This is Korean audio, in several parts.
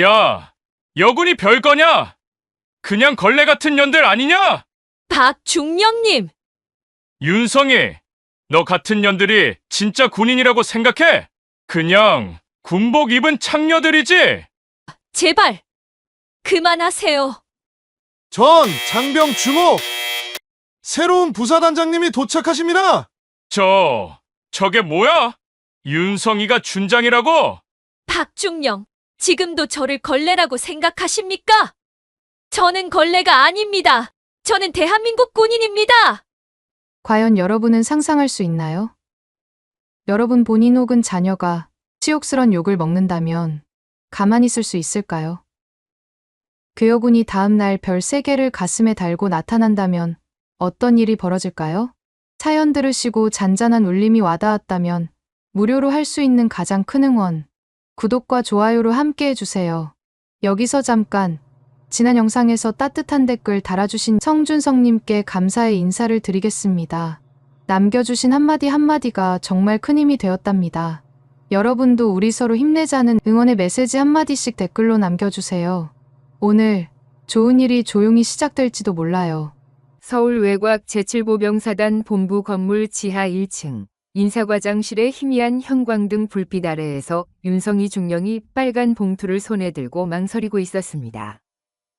야, 여군이 별거냐? 그냥 걸레 같은 년들 아니냐? 박중령님, 윤성이, 너 같은 년들이 진짜 군인이라고 생각해? 그냥 군복 입은 창녀들이지? 제발 그만하세요. 전 장병 주목! 새로운 부사단장님이 도착하십니다! 저게 뭐야? 윤성이가 준장이라고? 박중령, 지금도 저를 걸레라고 생각하십니까? 저는 걸레가 아닙니다. 저는 대한민국 군인입니다. 과연 여러분은 상상할 수 있나요? 여러분 본인 혹은 자녀가 치욕스런 욕을 먹는다면 가만히 있을 수 있을까요? 그 여군이 다음날 별 3개를 가슴에 달고 나타난다면 어떤 일이 벌어질까요? 사연 들으시고 잔잔한 울림이 와닿았다면 무료로 할 수 있는 가장 큰 응원, 구독과 좋아요로 함께 해주세요. 여기서 잠깐, 지난 영상에서 따뜻한 댓글 달아주신 성준성님께 감사의 인사를 드리겠습니다. 남겨주신 한마디 한마디가 정말 큰 힘이 되었답니다. 여러분도 우리 서로 힘내자는 응원의 메시지 한마디씩 댓글로 남겨주세요. 오늘 좋은 일이 조용히 시작될지도 몰라요. 서울 외곽 제7보병사단 본부 건물 지하 1층 인사과장실의 희미한 형광등 불빛 아래에서 윤성이 중령이 빨간 봉투를 손에 들고 망설이고 있었습니다.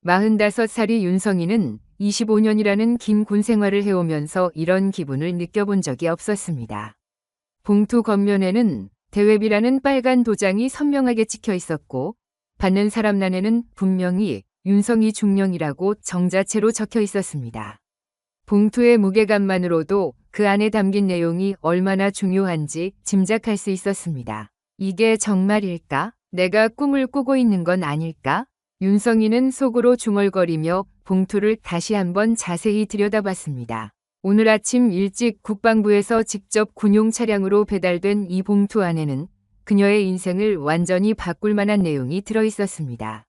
45살이 윤성이는 25년이라는 긴 군 생활을 해오면서 이런 기분을 느껴본 적이 없었습니다. 봉투 겉면에는 대회비라는 빨간 도장이 선명하게 찍혀 있었고 받는 사람 난에는 분명히 윤성이 중령이라고 정자체로 적혀 있었습니다. 봉투의 무게감만으로도 그 안에 담긴 내용이 얼마나 중요한지 짐작할 수 있었습니다. 이게 정말일까? 내가 꿈을 꾸고 있는 건 아닐까? 윤성이는 속으로 중얼거리며 봉투를 다시 한번 자세히 들여다봤습니다. 오늘 아침 일찍 국방부에서 직접 군용 차량으로 배달된 이 봉투 안에는 그녀의 인생을 완전히 바꿀 만한 내용이 들어있었습니다.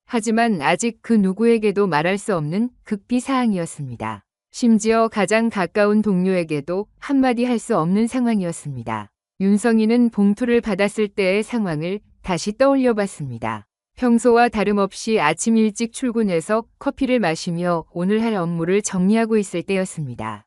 하지만 아직 그 누구에게도 말할 수 없는 극비 사항이었습니다. 심지어 가장 가까운 동료에게도 한마디 할 수 없는 상황이었습니다. 윤성이는 봉투를 받았을 때의 상황을 다시 떠올려 봤습니다. 평소와 다름없이 아침 일찍 출근해서 커피를 마시며 오늘 할 업무를 정리하고 있을 때였습니다.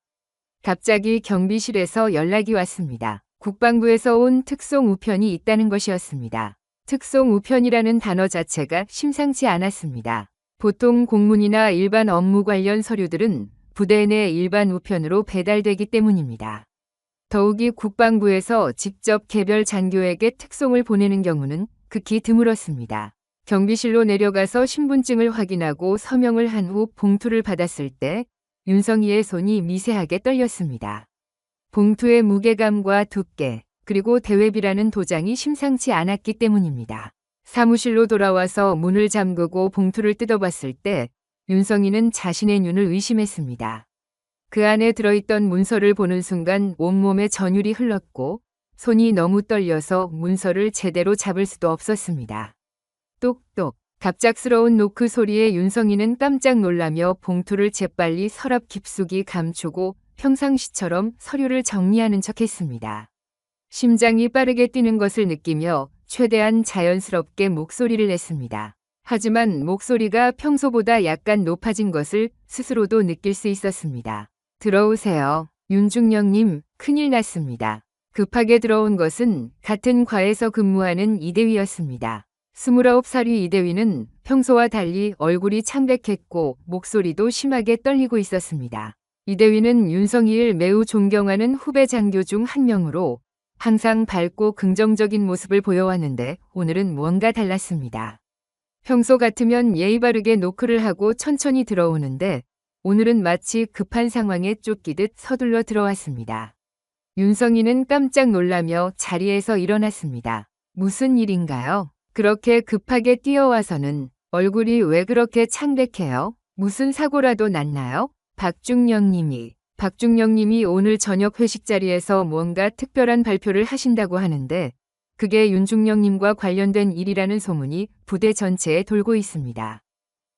갑자기 경비실에서 연락이 왔습니다. 국방부에서 온 특송 우편이 있다는 것이었습니다. 특송 우편이라는 단어 자체가 심상치 않았습니다. 보통 공문이나 일반 업무 관련 서류들은 부대 내 일반 우편으로 배달되기 때문입니다. 더욱이 국방부에서 직접 개별 장교에게 특송을 보내는 경우는 극히 드물었습니다. 경비실로 내려가서 신분증을 확인하고 서명을 한 후 봉투를 받았을 때 윤성이의 손이 미세하게 떨렸습니다. 봉투의 무게감과 두께, 그리고 대회비라는 도장이 심상치 않았기 때문입니다. 사무실로 돌아와서 문을 잠그고 봉투를 뜯어봤을 때 윤성이는 자신의 눈을 의심했습니다. 그 안에 들어있던 문서를 보는 순간 온몸에 전율이 흘렀고 손이 너무 떨려서 문서를 제대로 잡을 수도 없었습니다. 똑똑, 갑작스러운 노크 소리에 윤성이는 깜짝 놀라며 봉투를 재빨리 서랍 깊숙이 감추고 평상시처럼 서류를 정리하는 척했습니다. 심장이 빠르게 뛰는 것을 느끼며 최대한 자연스럽게 목소리를 냈습니다. 하지만 목소리가 평소보다 약간 높아진 것을 스스로도 느낄 수 있었습니다. 들어오세요. 윤중령님, 큰일 났습니다. 급하게 들어온 것은 같은 과에서 근무하는 이대위였습니다. 29살의 이대위는 평소와 달리 얼굴이 창백했고 목소리도 심하게 떨리고 있었습니다. 이대위는 윤성이를 매우 존경하는 후배 장교 중 한 명으로 항상 밝고 긍정적인 모습을 보여왔는데 오늘은 무언가 달랐습니다. 평소 같으면 예의 바르게 노크를 하고 천천히 들어오는데 오늘은 마치 급한 상황에 쫓기듯 서둘러 들어왔습니다. 윤성이는 깜짝 놀라며 자리에서 일어났습니다. 무슨 일인가요? 그렇게 급하게 뛰어와서는 얼굴이 왜 그렇게 창백해요? 무슨 사고라도 났나요? 박중령님이 오늘 저녁 회식 자리에서 뭔가 특별한 발표를 하신다고 하는데 그게 윤중령님과 관련된 일이라는 소문이 부대 전체에 돌고 있습니다.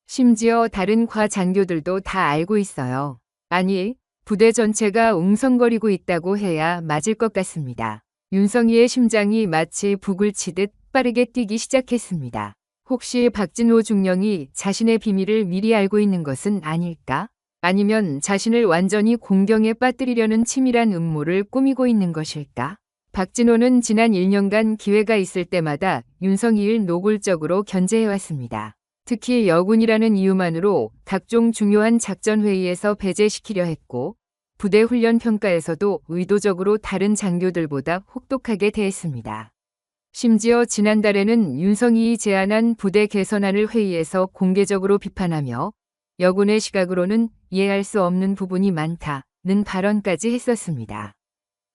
심지어 다른 과 장교들도 다 알고 있어요. 아니, 부대 전체가 웅성거리고 있다고 해야 맞을 것 같습니다. 윤성이의 심장이 마치 북을 치듯 빠르게 뛰기 시작했습니다. 혹시 박진호 중령이 자신의 비밀을 미리 알고 있는 것은 아닐까? 아니면 자신을 완전히 공경에 빠뜨리려는 치밀한 음모를 꾸미고 있는 것일까? 박진호는 지난 1년간 기회가 있을 때마다 윤석이를 노골적으로 견제해왔습니다. 특히 여군이라는 이유만으로 각종 중요한 작전 회의에서 배제시키려 했고 부대 훈련 평가에서도 의도적으로 다른 장교들보다 혹독하게 대했습니다. 심지어 지난달에는 윤석이이 제안한 부대 개선안을 회의에서 공개적으로 비판하며 여군의 시각으로는 이해할 수 없는 부분이 많다는 발언까지 했었습니다.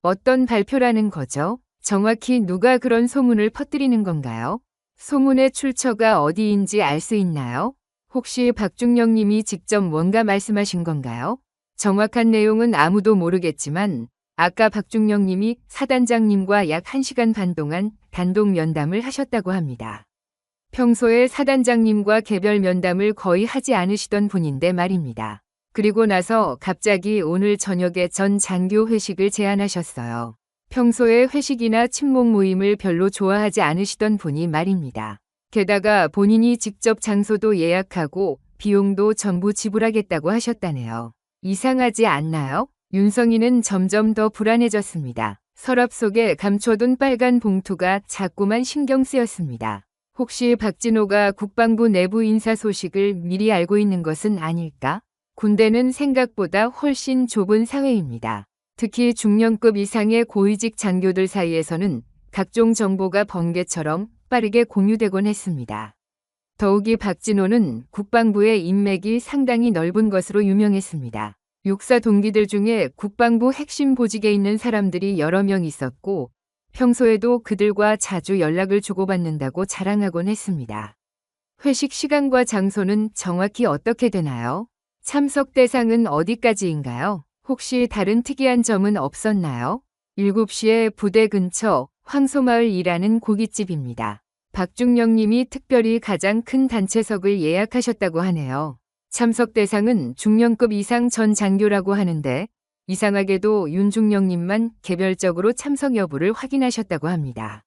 어떤 발표라는 거죠? 정확히 누가 그런 소문을 퍼뜨리는 건가요? 소문의 출처가 어디인지 알 수 있나요? 혹시 박중령 님이 직접 뭔가 말씀하신 건가요? 정확한 내용은 아무도 모르겠지만 아까 박중령 님이 사단장님과 약 1시간 반 동안 단독 면담을 하셨다고 합니다. 평소에 사단장님과 개별 면담을 거의 하지 않으시던 분인데 말입니다. 그리고 나서 갑자기 오늘 저녁에 전 장교 회식을 제안하셨어요. 평소에 회식이나 친목 모임을 별로 좋아하지 않으시던 분이 말입니다. 게다가 본인이 직접 장소도 예약하고 비용도 전부 지불하겠다고 하셨다네요. 이상하지 않나요? 윤성이는 점점 더 불안해졌습니다. 서랍 속에 감춰둔 빨간 봉투가 자꾸만 신경 쓰였습니다. 혹시 박진호가 국방부 내부 인사 소식을 미리 알고 있는 것은 아닐까? 군대는 생각보다 훨씬 좁은 사회입니다. 특히 중령급 이상의 고위직 장교들 사이에서는 각종 정보가 번개처럼 빠르게 공유되곤 했습니다. 더욱이 박진호는 국방부의 인맥이 상당히 넓은 것으로 유명했습니다. 육사 동기들 중에 국방부 핵심 보직에 있는 사람들이 여러 명 있었고 평소에도 그들과 자주 연락을 주고받는다고 자랑하곤 했습니다. 회식 시간과 장소는 정확히 어떻게 되나요? 참석 대상은 어디까지인가요? 혹시 다른 특이한 점은 없었나요? 7시에 부대 근처 황소마을이라는 고깃집입니다. 박중령 님이 특별히 가장 큰 단체석을 예약하셨다고 하네요. 참석 대상은 중령급 이상 전 장교라고 하는데 이상하게도 윤중령 님만 개별적으로 참석 여부를 확인하셨다고 합니다.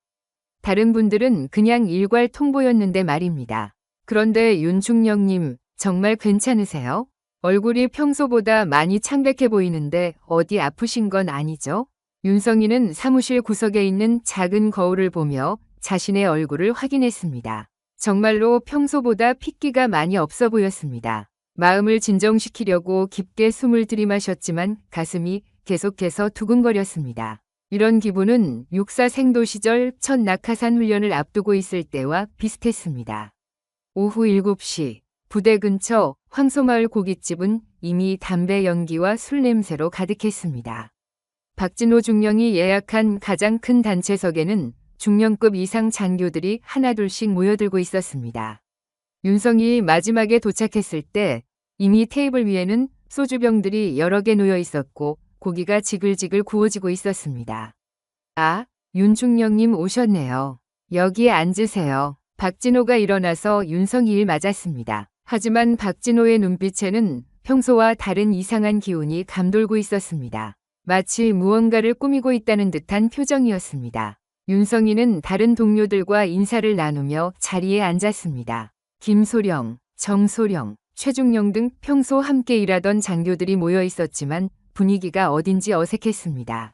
다른 분들은 그냥 일괄 통보였는데 말입니다. 그런데 윤중령 님 정말 괜찮으세요? 얼굴이 평소보다 많이 창백해 보이는데 어디 아프신 건 아니죠? 윤성이는 사무실 구석에 있는 작은 거울을 보며 자신의 얼굴을 확인했습니다. 정말로 평소보다 핏기가 많이 없어 보였습니다. 마음을 진정시키려고 깊게 숨을 들이마셨지만 가슴이 계속해서 두근거렸습니다. 이런 기분은 육사 생도 시절 첫 낙하산 훈련을 앞두고 있을 때와 비슷했습니다. 오후 7시 부대 근처 황소마을 고깃집은 이미 담배 연기와 술 냄새로 가득했습니다. 박진호 중령이 예약한 가장 큰 단체석에는 중령급 이상 장교들이 하나둘씩 모여들고 있었습니다. 윤성이 마지막에 도착했을 때 이미 테이블 위에는 소주병들이 여러 개 놓여 있었고 고기가 지글지글 구워지고 있었습니다. 아, 윤중령님 오셨네요. 여기에 앉으세요. 박진호가 일어나서 윤성이를 맞았습니다. 하지만 박진호의 눈빛에는 평소와 다른 이상한 기운이 감돌고 있었습니다. 마치 무언가를 꾸미고 있다는 듯한 표정이었습니다. 윤성이는 다른 동료들과 인사를 나누며 자리에 앉았습니다. 김소령, 정소령, 최중령 등 평소 함께 일하던 장교들이 모여 있었지만 분위기가 어딘지 어색했습니다.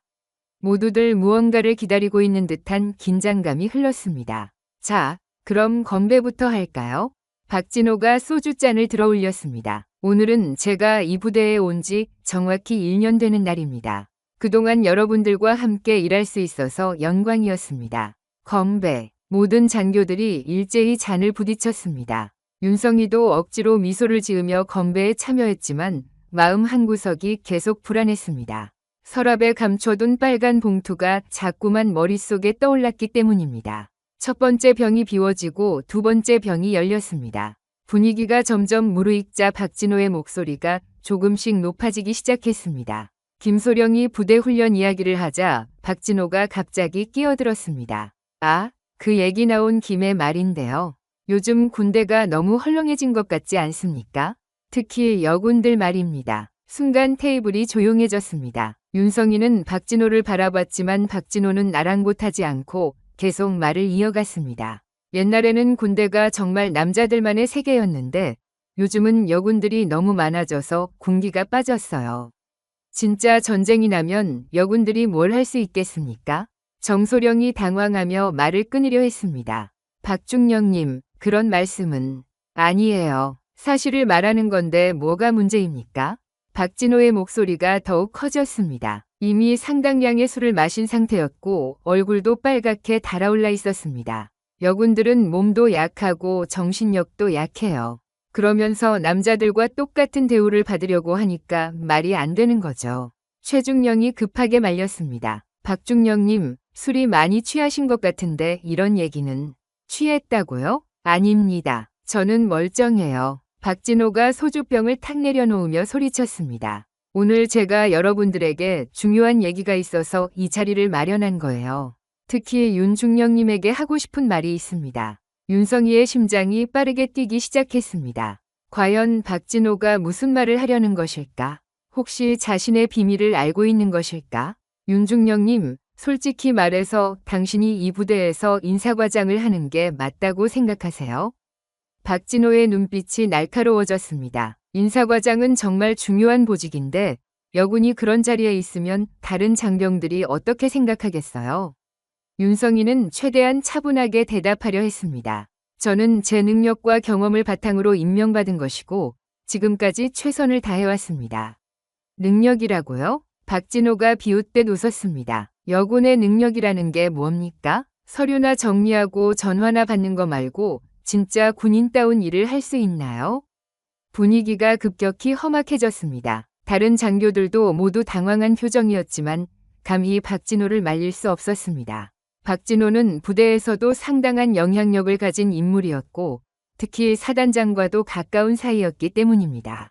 모두들 무언가를 기다리고 있는 듯한 긴장감이 흘렀습니다. 자, 그럼 건배부터 할까요? 박진호가 소주잔을 들어 올렸습니다. 오늘은 제가 이 부대에 온 지 정확히 1년 되는 날입니다. 그동안 여러분들과 함께 일할 수 있어서 영광이었습니다. 건배. 모든 장교들이 일제히 잔을 부딪혔습니다. 윤성이도 억지로 미소를 지으며 건배에 참여했지만 마음 한구석이 계속 불안했습니다. 서랍에 감춰둔 빨간 봉투가 자꾸만 머릿속에 떠올랐기 때문입니다. 첫 번째 병이 비워지고 두 번째 병이 열렸습니다. 분위기가 점점 무르익자 박진호의 목소리가 조금씩 높아지기 시작했습니다. 김소령이 부대 훈련 이야기를 하자 박진호가 갑자기 끼어들었습니다. 아, 그 얘기 나온 김에 말인데요. 요즘 군대가 너무 헐렁해진 것 같지 않습니까? 특히 여군들 말입니다. 순간 테이블이 조용해졌습니다. 윤성이는 박진호를 바라봤지만 박진호는 아랑곳하지 않고 계속 말을 이어갔습니다. 옛날에는 군대가 정말 남자들만의 세계였는데 요즘은 여군들이 너무 많아져서 군기가 빠졌어요. 진짜 전쟁이 나면 여군들이 뭘 할 수 있겠습니까? 정소령이 당황하며 말을 끊으려 했습니다. 박중령님, 그런 말씀은 아니에요. 사실을 말하는 건데 뭐가 문제입니까? 박진호의 목소리가 더욱 커졌습니다. 이미 상당량의 술을 마신 상태였고 얼굴도 빨갛게 달아올라 있었습니다. 여군들은 몸도 약하고 정신력도 약해요. 그러면서 남자들과 똑같은 대우를 받으려고 하니까 말이 안 되는 거죠. 최중령이 급하게 말렸습니다. 박중령님, 술이 많이 취하신 것 같은데 이런 얘기는 취했다고요? 아닙니다. 저는 멀쩡해요. 박진호가 소주병을 탁 내려놓으며 소리쳤습니다. 오늘 제가 여러분들에게 중요한 얘기가 있어서 이 자리를 마련한 거예요. 특히 윤중령님에게 하고 싶은 말이 있습니다. 윤성이의 심장이 빠르게 뛰기 시작했습니다. 과연 박진호가 무슨 말을 하려는 것일까? 혹시 자신의 비밀을 알고 있는 것일까? 윤중령님, 솔직히 말해서 당신이 이 부대에서 인사과장을 하는 게 맞다고 생각하세요? 박진호의 눈빛이 날카로워졌습니다. 인사과장은 정말 중요한 보직인데 여군이 그런 자리에 있으면 다른 장병들이 어떻게 생각하겠어요? 윤성이는 최대한 차분하게 대답하려 했습니다. 저는 제 능력과 경험을 바탕으로 임명받은 것이고 지금까지 최선을 다해왔습니다. 능력이라고요? 박진호가 비웃듯 웃었습니다. 여군의 능력이라는 게 뭡니까? 서류나 정리하고 전화나 받는 거 말고 진짜 군인다운 일을 할 수 있나요? 분위기가 급격히 험악해졌습니다. 다른 장교들도 모두 당황한 표정이었지만 감히 박진호를 말릴 수 없었습니다. 박진호는 부대에서도 상당한 영향력을 가진 인물이었고 특히 사단장과도 가까운 사이였기 때문입니다.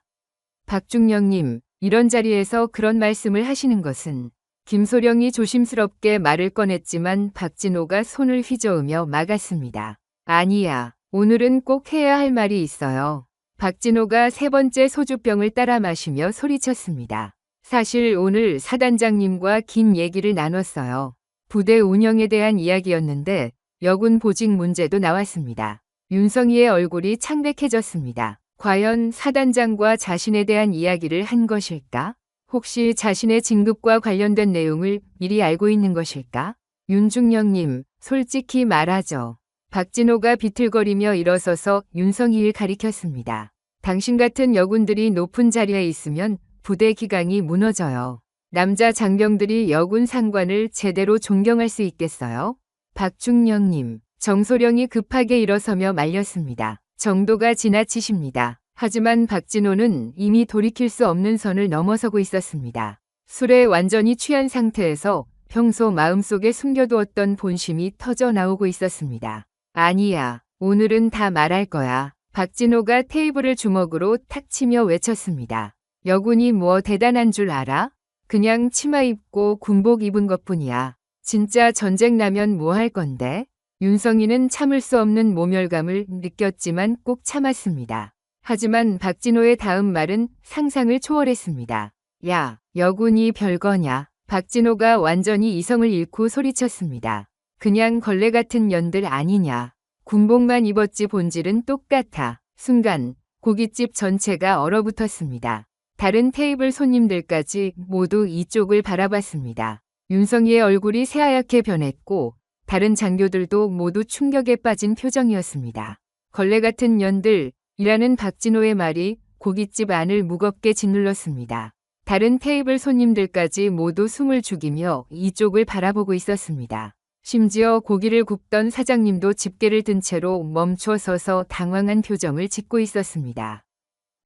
박중령님, 이런 자리에서 그런 말씀을 하시는 것은 김소령이 조심스럽게 말을 꺼냈지만 박진호가 손을 휘저으며 막았습니다. 아니야, 오늘은 꼭 해야 할 말이 있어요. 박진호가 세 번째 소주병을 따라 마시며 소리쳤습니다. 사실 오늘 사단장님과 긴 얘기를 나눴어요. 부대 운영에 대한 이야기였는데 여군 보직 문제도 나왔습니다. 윤성이의 얼굴이 창백해졌습니다. 과연 사단장과 자신에 대한 이야기를 한 것일까? 혹시 자신의 진급과 관련된 내용을 미리 알고 있는 것일까? 윤중령님, 솔직히 말하죠. 박진호가 비틀거리며 일어서서 윤성이를 가리켰습니다. 당신 같은 여군들이 높은 자리에 있으면 부대 기강이 무너져요. 남자 장병들이 여군 상관을 제대로 존경할 수 있겠어요? 박중령님, 정소령이 급하게 일어서며 말렸습니다. 정도가 지나치십니다. 하지만 박진호는 이미 돌이킬 수 없는 선을 넘어서고 있었습니다. 술에 완전히 취한 상태에서 평소 마음속에 숨겨두었던 본심이 터져 나오고 있었습니다. 아니야, 오늘은 다 말할 거야. 박진호가 테이블을 주먹으로 탁 치며 외쳤습니다. 여군이 뭐 대단한 줄 알아? 그냥 치마 입고 군복 입은 것뿐이야. 진짜 전쟁 나면 뭐 할 건데? 윤성이는 참을 수 없는 모멸감을 느꼈지만 꼭 참았습니다. 하지만 박진호의 다음 말은 상상을 초월했습니다. 야, 여군이 별거냐? 박진호가 완전히 이성을 잃고 소리쳤습니다. 그냥 걸레 같은 년들 아니냐. 군복만 입었지 본질은 똑같아. 순간 고깃집 전체가 얼어붙었습니다. 다른 테이블 손님들까지 모두 이쪽을 바라봤습니다. 윤성이의 얼굴이 새하얗게 변했고 다른 장교들도 모두 충격에 빠진 표정이었습니다. 걸레 같은 년들이라는 박진호의 말이 고깃집 안을 무겁게 짓눌렀습니다. 다른 테이블 손님들까지 모두 숨을 죽이며 이쪽을 바라보고 있었습니다. 심지어 고기를 굽던 사장님도 집게를 든 채로 멈춰 서서 당황한 표정을 짓고 있었습니다.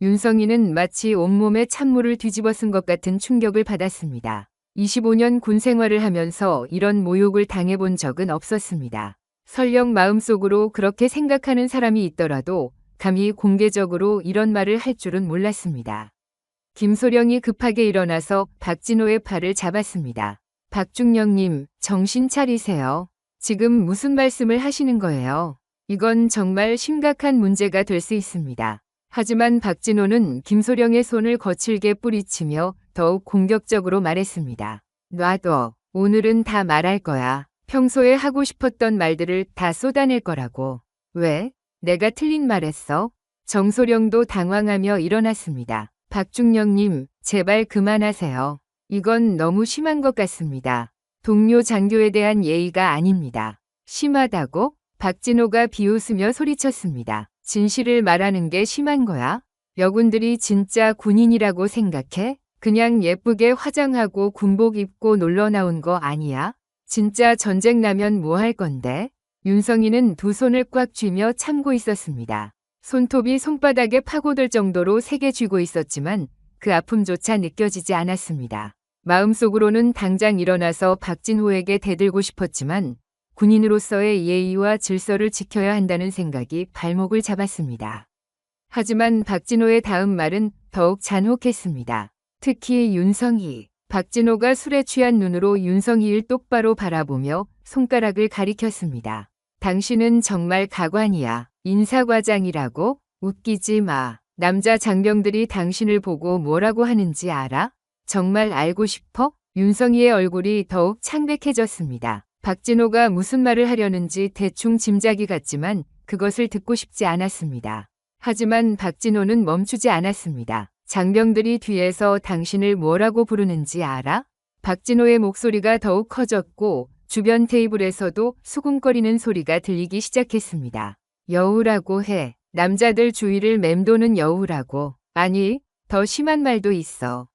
윤성이는 마치 온몸에 찬물을 뒤집어 쓴 것 같은 충격을 받았습니다. 25년 군 생활을 하면서 이런 모욕을 당해본 적은 없었습니다. 설령 마음속으로 그렇게 생각하는 사람이 있더라도 감히 공개적으로 이런 말을 할 줄은 몰랐습니다. 김소령이 급하게 일어나서 박진호의 팔을 잡았습니다. 박중령님, 정신 차리세요. 지금 무슨 말씀을 하시는 거예요? 이건 정말 심각한 문제가 될 수 있습니다. 하지만 박진호는 김소령의 손을 거칠게 뿌리치며 더욱 공격적으로 말했습니다. 놔둬. 오늘은 다 말할 거야. 평소에 하고 싶었던 말들을 다 쏟아낼 거라고. 왜? 내가 틀린 말했어? 정소령도 당황하며 일어났습니다. 박중령님, 제발 그만하세요. 이건 너무 심한 것 같습니다. 동료 장교에 대한 예의가 아닙니다. 심하다고? 박진호가 비웃으며 소리쳤습니다. 진실을 말하는 게 심한 거야? 여군들이 진짜 군인이라고 생각해? 그냥 예쁘게 화장하고 군복 입고 놀러 나온 거 아니야? 진짜 전쟁 나면 뭐 할 건데? 윤성이는 두 손을 꽉 쥐며 참고 있었습니다. 손톱이 손바닥에 파고들 정도로 세게 쥐고 있었지만 그 아픔조차 느껴지지 않았습니다. 마음속으로는 당장 일어나서 박진호에게 대들고 싶었지만 군인으로서의 예의와 질서를 지켜야 한다는 생각이 발목을 잡았습니다. 하지만 박진호의 다음 말은 더욱 잔혹했습니다. 특히 윤성이. 박진호가 술에 취한 눈으로 윤성이를 똑바로 바라보며 손가락을 가리켰습니다. 당신은 정말 가관이야. 인사과장이라고? 웃기지 마. 남자 장병들이 당신을 보고 뭐라고 하는지 알아? 정말 알고 싶어? 윤성이의 얼굴이 더욱 창백해졌습니다. 박진호가 무슨 말을 하려는지 대충 짐작이 갔지만 그것을 듣고 싶지 않았습니다. 하지만 박진호는 멈추지 않았습니다. 장병들이 뒤에서 당신을 뭐라고 부르는지 알아? 박진호의 목소리가 더욱 커졌고 주변 테이블에서도 수군거리는 소리가 들리기 시작했습니다. 여우라고 해. 남자들 주위를 맴도는 여우라고. 아니, 더 심한 말도 있어.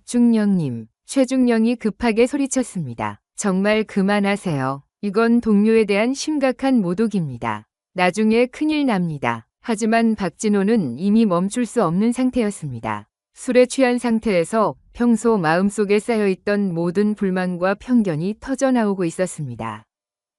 박중령님, 최중령이 급하게 소리쳤습니다. 정말 그만하세요. 이건 동료에 대한 심각한 모독입니다. 나중에 큰일 납니다. 하지만 박진호는 이미 멈출 수 없는 상태였습니다. 술에 취한 상태에서 평소 마음속에 쌓여있던 모든 불만과 편견이 터져나오고 있었습니다.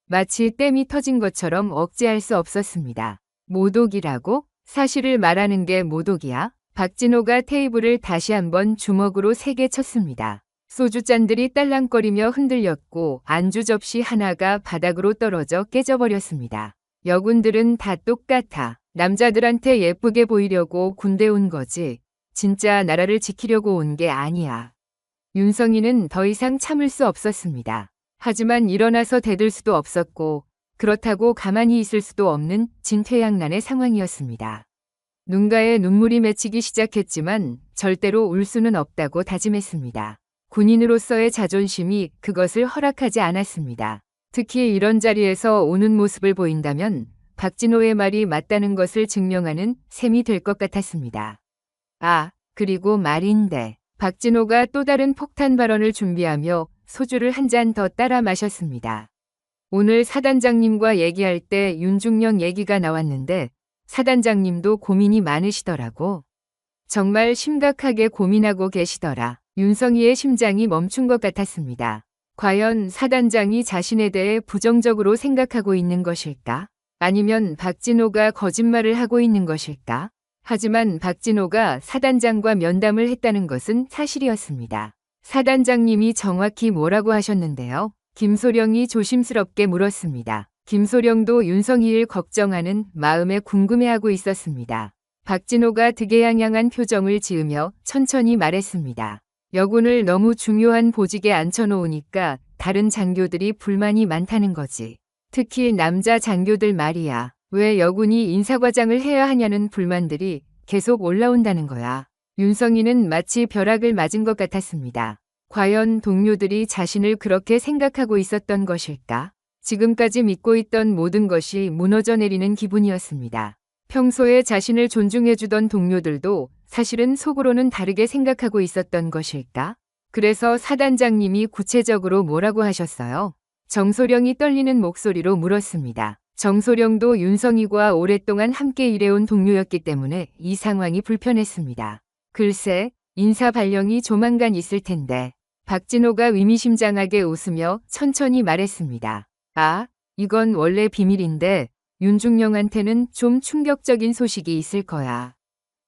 마치 댐이 터진 것처럼 억제할 수 없었습니다. 모독이라고? 사실을 말하는 게 모독이야? 박진호가 테이블을 다시 한번 주먹으로 세게 쳤습니다. 소주잔들이 딸랑거리며 흔들렸고 안주 접시 하나가 바닥으로 떨어져 깨져버렸습니다. 여군들은 다 똑같아. 남자들한테 예쁘게 보이려고 군대 온 거지. 진짜 나라를 지키려고 온 게 아니야. 윤성이는 더 이상 참을 수 없었습니다. 하지만 일어나서 대들 수도 없었고 그렇다고 가만히 있을 수도 없는 진퇴양난의 상황이었습니다. 눈가에 눈물이 맺히기 시작했지만 절대로 울 수는 없다고 다짐했습니다. 군인으로서의 자존심이 그것을 허락하지 않았습니다. 특히 이런 자리에서 우는 모습을 보인다면 박진호의 말이 맞다는 것을 증명하는 셈이 될 것 같았습니다. 아, 그리고 말인데. 박진호가 또 다른 폭탄 발언을 준비하며 소주를 한 잔 더 따라 마셨습니다. 오늘 사단장님과 얘기할 때 윤중령 얘기가 나왔는데 사단장님도 고민이 많으시더라고. 정말 심각하게 고민하고 계시더라. 윤성이의 심장이 멈춘 것 같았습니다. 과연 사단장이 자신에 대해 부정적으로 생각하고 있는 것일까? 아니면 박진호가 거짓말을 하고 있는 것일까? 하지만 박진호가 사단장과 면담을 했다는 것은 사실이었습니다. 사단장님이 정확히 뭐라고 하셨는데요? 김소령이 조심스럽게 물었습니다. 김소령도 윤성이를 걱정하는 마음에 궁금해하고 있었습니다. 박진호가 득에양양한 표정을 지으며 천천히 말했습니다. 여군을 너무 중요한 보직에 앉혀놓으니까 다른 장교들이 불만이 많다는 거지. 특히 남자 장교들 말이야. 왜 여군이 인사과장을 해야 하냐는 불만들이 계속 올라온다는 거야. 윤성이는 마치 벼락을 맞은 것 같았습니다. 과연 동료들이 자신을 그렇게 생각하고 있었던 것일까? 지금까지 믿고 있던 모든 것이 무너져 내리는 기분이었습니다. 평소에 자신을 존중해주던 동료들도 사실은 속으로는 다르게 생각하고 있었던 것일까? 그래서 사단장님이 구체적으로 뭐라고 하셨어요? 정소령이 떨리는 목소리로 물었습니다. 정소령도 윤성이와 오랫동안 함께 일해온 동료였기 때문에 이 상황이 불편했습니다. 글쎄, 인사 발령이 조만간 있을 텐데. 박진호가 의미심장하게 웃으며 천천히 말했습니다. 아, 이건 원래 비밀인데 윤중령한테는 좀 충격적인 소식이 있을 거야.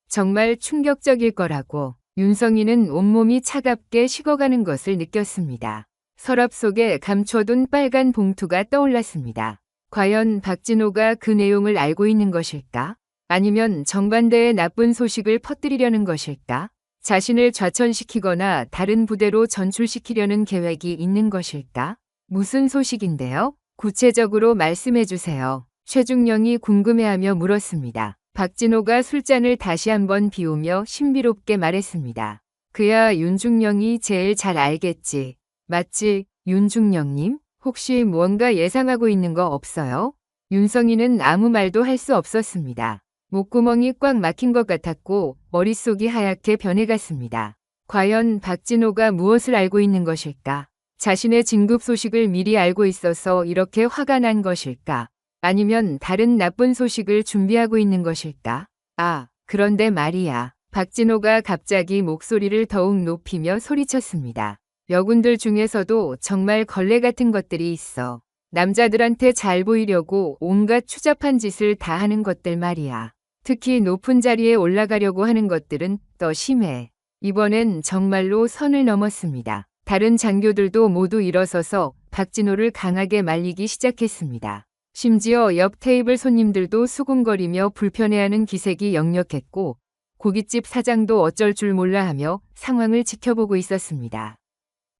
정말 충격적일 거라고. 윤성이는 온몸이 차갑게 식어가는 것을 느꼈습니다. 서랍 속에 감춰둔 빨간 봉투가 떠올랐습니다. 과연 박진호가 그 내용을 알고 있는 것일까? 아니면 정반대의 나쁜 소식을 퍼뜨리려는 것일까? 자신을 좌천시키거나 다른 부대로 전출시키려는 계획이 있는 것일까? 무슨 소식인데요? 구체적으로 말씀해 주세요. 최중령이 궁금해하며 물었습니다. 박진호가 술잔을 다시 한번 비우며 신비롭게 말했습니다. 그야 윤중령이 제일 잘 알겠지. 맞지, 윤중령님? 혹시 무언가 예상하고 있는 거 없어요? 윤성이는 아무 말도 할 수 없었습니다. 목구멍이 꽉 막힌 것 같았고 머릿속이 하얗게 변해갔습니다. 과연 박진호가 무엇을 알고 있는 것일까? 자신의 진급 소식을 미리 알고 있어서 이렇게 화가 난 것일까? 아니면 다른 나쁜 소식을 준비하고 있는 것일까? 아, 그런데 말이야. 박진호가 갑자기 목소리를 더욱 높이며 소리쳤습니다. 여군들 중에서도 정말 걸레 같은 것들이 있어. 남자들한테 잘 보이려고 온갖 추잡한 짓을 다 하는 것들 말이야. 특히 높은 자리에 올라가려고 하는 것들은 더 심해. 이번엔 정말로 선을 넘었습니다. 다른 장교들도 모두 일어서서 박진호를 강하게 말리기 시작했습니다. 심지어 옆 테이블 손님들도 수군거리며 불편해하는 기색이 역력했고 고깃집 사장도 어쩔 줄 몰라 하며 상황을 지켜보고 있었습니다.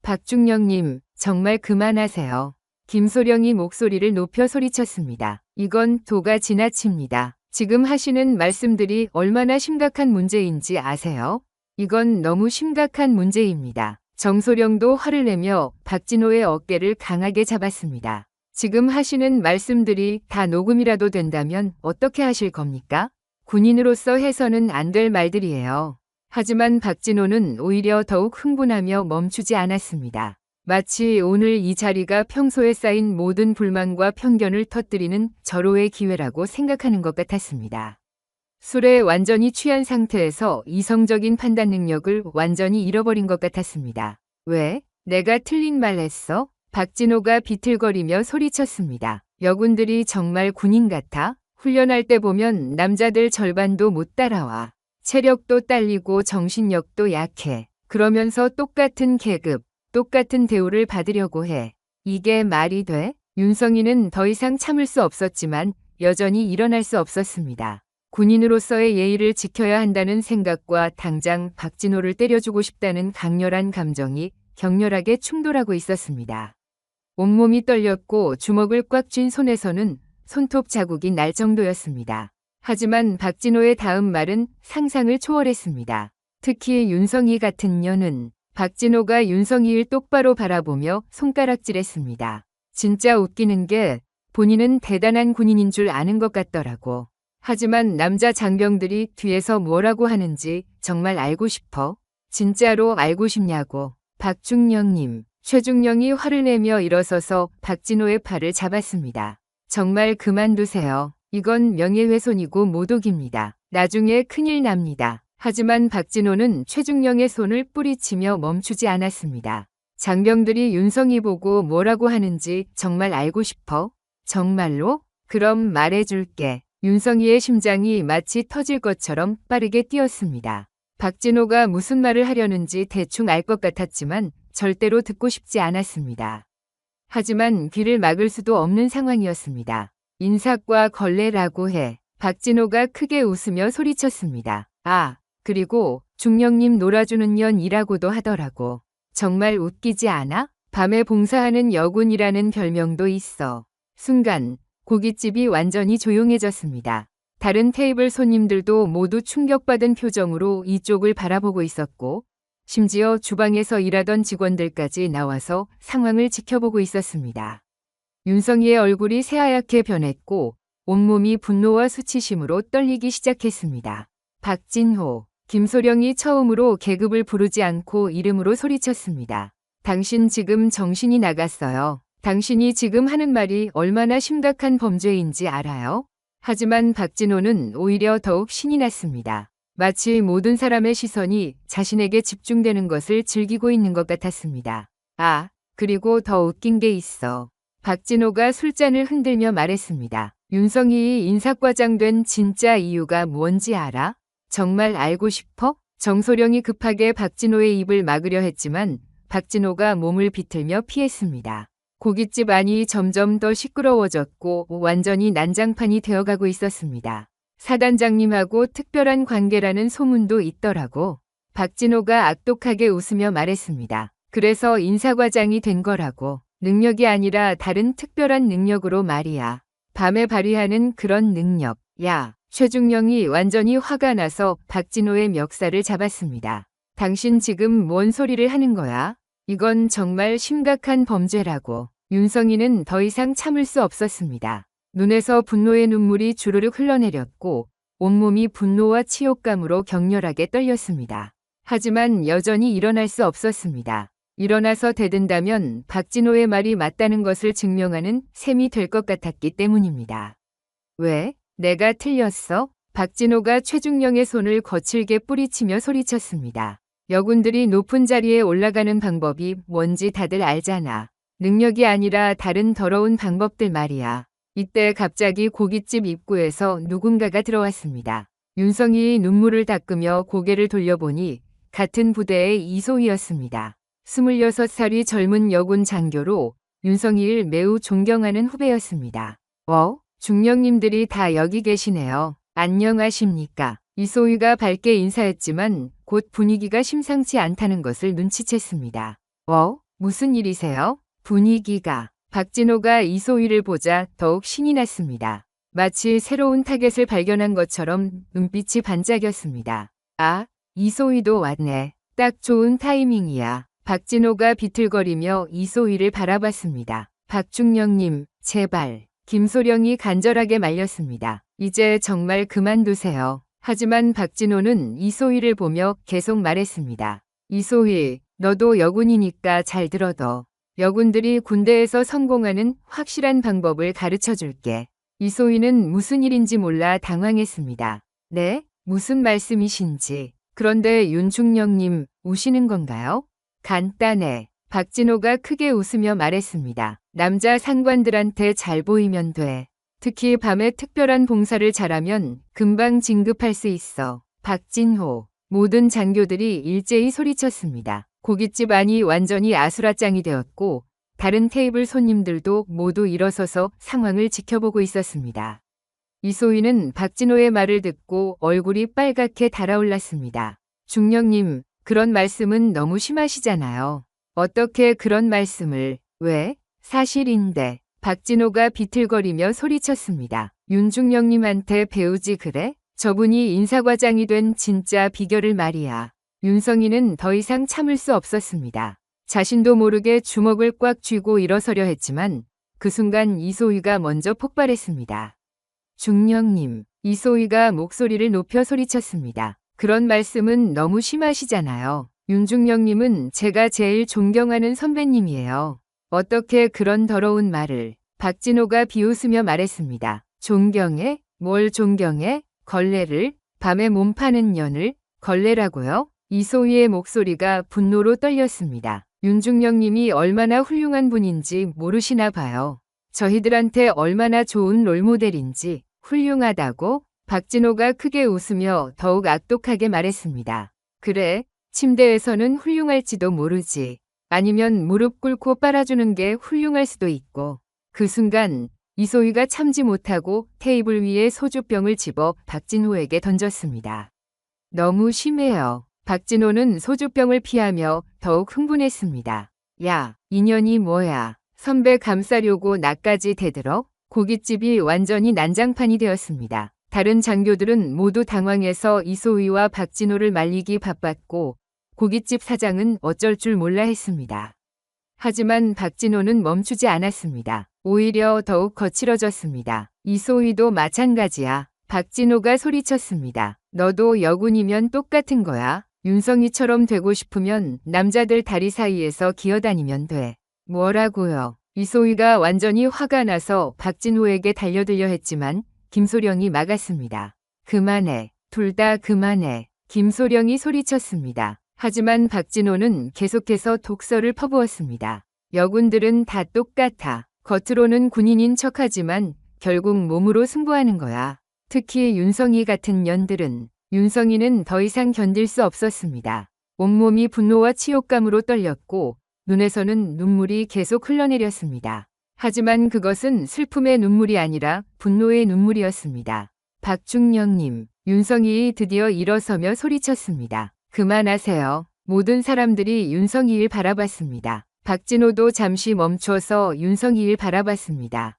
박중령님, 정말 그만하세요. 김소령이 목소리를 높여 소리쳤습니다. 이건 도가 지나칩니다. 지금 하시는 말씀들이 얼마나 심각한 문제인지 아세요? 이건 너무 심각한 문제입니다. 정소령도 화를 내며 박진호의 어깨를 강하게 잡았습니다. 지금 하시는 말씀들이 다 녹음이라도 된다면 어떻게 하실 겁니까? 군인으로서 해서는 안 될 말들이에요. 하지만 박진호는 오히려 더욱 흥분하며 멈추지 않았습니다. 마치 오늘 이 자리가 평소에 쌓인 모든 불만과 편견을 터뜨리는 절호의 기회라고 생각하는 것 같았습니다. 술에 완전히 취한 상태에서 이성적인 판단 능력을 완전히 잃어버린 것 같았습니다. 왜? 내가 틀린 말 했어? 박진호가 비틀거리며 소리쳤습니다. 여군들이 정말 군인 같아? 훈련할 때 보면 남자들 절반도 못 따라와. 체력도 딸리고 정신력도 약해. 그러면서 똑같은 계급, 똑같은 대우를 받으려고 해. 이게 말이 돼? 윤성이는 더 이상 참을 수 없었지만 여전히 일어날 수 없었습니다. 군인으로서의 예의를 지켜야 한다는 생각과 당장 박진호를 때려주고 싶다는 강렬한 감정이 격렬하게 충돌하고 있었습니다. 온몸이 떨렸고 주먹을 꽉 쥔 손에서는 손톱 자국이 날 정도였습니다. 하지만 박진호의 다음 말은 상상을 초월했습니다. 특히 윤성이 같은 년은 박진호가 윤성이를 똑바로 바라보며 손가락질했습니다. 진짜 웃기는 게 본인은 대단한 군인인 줄 아는 것 같더라고. 하지만 남자 장병들이 뒤에서 뭐라고 하는지 정말 알고 싶어? 진짜로 알고 싶냐고. 박중령님, 최중령이 화를 내며 일어서서 박진호의 팔을 잡았습니다. 정말 그만두세요. 이건 명예훼손이고 모독입니다. 나중에 큰일 납니다. 하지만 박진호는 최중령의 손을 뿌리치며 멈추지 않았습니다. 장병들이 윤성이 보고 뭐라고 하는지 정말 알고 싶어? 정말로? 그럼 말해줄게. 윤성이의 심장이 마치 터질 것처럼 빠르게 뛰었습니다. 박진호가 무슨 말을 하려는지 대충 알 것 같았지만 절대로 듣고 싶지 않았습니다. 하지만 귀를 막을 수도 없는 상황이었습니다. 인사과 걸레라고 해. 박진호가 크게 웃으며 소리쳤습니다. 아, 그리고 중령님 놀아주는 년이라고도 하더라고. 정말 웃기지 않아? 밤에 봉사하는 여군이라는 별명도 있어. 순간 고깃집이 완전히 조용해졌습니다. 다른 테이블 손님들도 모두 충격받은 표정으로 이쪽을 바라보고 있었고 심지어 주방에서 일하던 직원들까지 나와서 상황을 지켜보고 있었습니다. 윤성이의 얼굴이 새하얗게 변했고 온몸이 분노와 수치심으로 떨리기 시작했습니다. 박진호, 김소령이 처음으로 계급을 부르지 않고 이름으로 소리쳤습니다. 당신 지금 정신이 나갔어요. 당신이 지금 하는 말이 얼마나 심각한 범죄인지 알아요? 하지만 박진호는 오히려 더욱 신이 났습니다. 마치 모든 사람의 시선이 자신에게 집중되는 것을 즐기고 있는 것 같았습니다. 아, 그리고 더 웃긴 게 있어. 박진호가 술잔을 흔들며 말했습니다. 윤성이 인사과장 된 진짜 이유가 뭔지 알아? 정말 알고 싶어? 정소령이 급하게 박진호의 입을 막으려 했지만 박진호가 몸을 비틀며 피했습니다. 고깃집 안이 점점 더 시끄러워졌고 완전히 난장판이 되어가고 있었습니다. 사단장님하고 특별한 관계라는 소문도 있더라고. 박진호가 악독하게 웃으며 말했습니다. 그래서 인사과장이 된 거라고. 능력이 아니라 다른 특별한 능력으로 말이야. 밤에 발휘하는 그런 능력. 야, 최중령이 완전히 화가 나서 박진호의 멱살을 잡았습니다. 당신 지금 뭔 소리를 하는 거야? 이건 정말 심각한 범죄라고. 윤성이는 더 이상 참을 수 없었습니다. 눈에서 분노의 눈물이 주르륵 흘러내렸고 온몸이 분노와 치욕감으로 격렬하게 떨렸습니다. 하지만 여전히 일어날 수 없었습니다. 일어나서 대든다면 박진호의 말이 맞다는 것을 증명하는 셈이 될 것 같았기 때문입니다. 왜? 내가 틀렸어? 박진호가 최중령의 손을 거칠게 뿌리치며 소리쳤습니다. 여군들이 높은 자리에 올라가는 방법이 뭔지 다들 알잖아. 능력이 아니라 다른 더러운 방법들 말이야. 이때 갑자기 고깃집 입구에서 누군가가 들어왔습니다. 윤성이의 눈물을 닦으며 고개를 돌려보니 같은 부대의 이소희였습니다. 26살이 젊은 여군 장교로 윤성이를 매우 존경하는 후배였습니다. 중령님들이 다 여기 계시네요. 안녕하십니까. 이소희가 밝게 인사했지만 곧 분위기가 심상치 않다는 것을 눈치챘습니다. 무슨 일이세요? 분위기가. 박진호가 이소희를 보자 더욱 신이 났습니다. 마치 새로운 타겟을 발견한 것처럼 눈빛이 반짝였습니다. 아, 이소희도 왔네. 딱 좋은 타이밍이야. 박진호가 비틀거리며 이소희를 바라봤습니다. 박중령님, 제발. 김소령이 간절하게 말렸습니다. 이제 정말 그만두세요. 하지만 박진호는 이소희를 보며 계속 말했습니다. 이소희, 너도 여군이니까 잘 들어둬. 여군들이 군대에서 성공하는 확실한 방법을 가르쳐 줄게. 이소희는 무슨 일인지 몰라 당황했습니다. 네? 무슨 말씀이신지. 그런데 윤중령님, 우시는 건가요? 간단해. 박진호가 크게 웃으며 말했습니다. 남자 상관들한테 잘 보이면 돼. 특히 밤에 특별한 봉사를 잘하면 금방 진급할 수 있어. 박진호. 모든 장교들이 일제히 소리쳤습니다. 고깃집 안이 완전히 아수라장이 되었고 다른 테이블 손님들도 모두 일어서서 상황을 지켜보고 있었습니다. 이소희는 박진호의 말을 듣고 얼굴이 빨갛게 달아올랐습니다. 중령님, 그런 말씀은 너무 심하시잖아요. 어떻게 그런 말씀을, 왜? 사실인데. 박진호가 비틀거리며 소리쳤습니다. 윤중령님한테 배우지 그래? 저분이 인사과장이 된 진짜 비결을 말이야. 윤성이는 더 이상 참을 수 없었습니다. 자신도 모르게 주먹을 꽉 쥐고 일어서려 했지만 그 순간 이소희가 먼저 폭발했습니다. 중령님, 이소희가 목소리를 높여 소리쳤습니다. 그런 말씀은 너무 심하시잖아요. 윤중령님은 제가 제일 존경하는 선배님이에요. 어떻게 그런 더러운 말을. 박진호가 비웃으며 말했습니다. 존경해? 뭘 존경해? 걸레를? 밤에 몸 파는 년을? 걸레라고요? 이소희의 목소리가 분노로 떨렸습니다. 윤중령님이 얼마나 훌륭한 분인지 모르시나 봐요. 저희들한테 얼마나 좋은 롤모델인지. 훌륭하다고? 박진호가 크게 웃으며 더욱 악독하게 말했습니다. 그래, 침대에서는 훌륭할지도 모르지. 아니면 무릎 꿇고 빨아주는 게 훌륭할 수도 있고. 그 순간 이소희가 참지 못하고 테이블 위에 소주병을 집어 박진호에게 던졌습니다. 너무 심해요. 박진호는 소주병을 피하며 더욱 흥분했습니다. 야, 인연이 뭐야. 선배 감싸려고 나까지 대들어? 고깃집이 완전히 난장판이 되었습니다. 다른 장교들은 모두 당황해서 이소희와 박진호를 말리기 바빴고 고깃집 사장은 어쩔 줄 몰라 했습니다. 하지만 박진호는 멈추지 않았습니다. 오히려 더욱 거칠어졌습니다. 이소희도 마찬가지야. 박진호가 소리쳤습니다. 너도 여군이면 똑같은 거야. 윤성이처럼 되고 싶으면 남자들 다리 사이에서 기어다니면 돼. 뭐라고요? 이소희가 완전히 화가 나서 박진호에게 달려들려 했지만 김소령이 막았습니다. 그만해. 둘 다 그만해. 김소령이 소리쳤습니다. 하지만 박진호는 계속해서 독설을 퍼부었습니다. 여군들은 다 똑같아. 겉으로는 군인인 척하지만 결국 몸으로 승부하는 거야. 특히 윤성이 같은 년들은. 윤성이는 더 이상 견딜 수 없었습니다. 온몸이 분노와 치욕감으로 떨렸고 눈에서는 눈물이 계속 흘러내렸습니다. 하지만 그것은 슬픔의 눈물이 아니라 분노의 눈물이었습니다. 박중령님, 윤성이 드디어 일어서며 소리쳤습니다. 그만하세요. 모든 사람들이 윤성이를 바라봤습니다. 박진호도 잠시 멈춰서 윤성이를 바라봤습니다.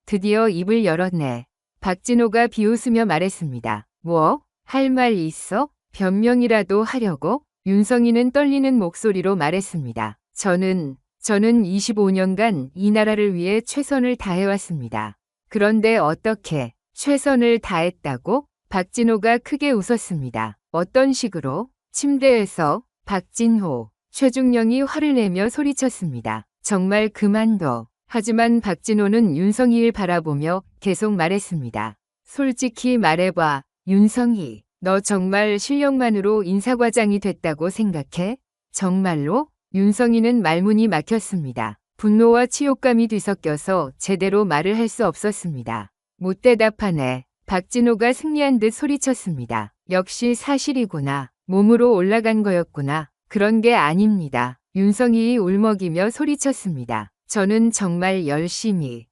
드디어 입을 열었네. 박진호가 비웃으며 말했습니다. 뭐? 할 말 있어? 변명이라도 하려고? 윤성이는 떨리는 목소리로 말했습니다. 저는 25년간 이 나라를 위해 최선을 다해왔습니다. 그런데 어떻게 최선을 다했다고? 박진호가 크게 웃었습니다. 어떤 식으로? 침대에서 박진호, 최중령이 화를 내며 소리쳤습니다. 정말 그만둬. 하지만 박진호는 윤성이를 바라보며 계속 말했습니다. 솔직히 말해봐, 윤성이. 너 정말 실력만으로 인사과장이 됐다고 생각해? 정말로? 윤성이는 말문이 막혔습니다. 분노와 치욕감이 뒤섞여서 제대로 말을 할 수 없었습니다. 못 대답하네. 박진호가 승리한 듯 소리쳤습니다. 역시 사실이구나. 몸으로 올라간 거였구나. 그런 게 아닙니다. 윤성이 울먹이며 소리쳤습니다. 저는 정말 열심히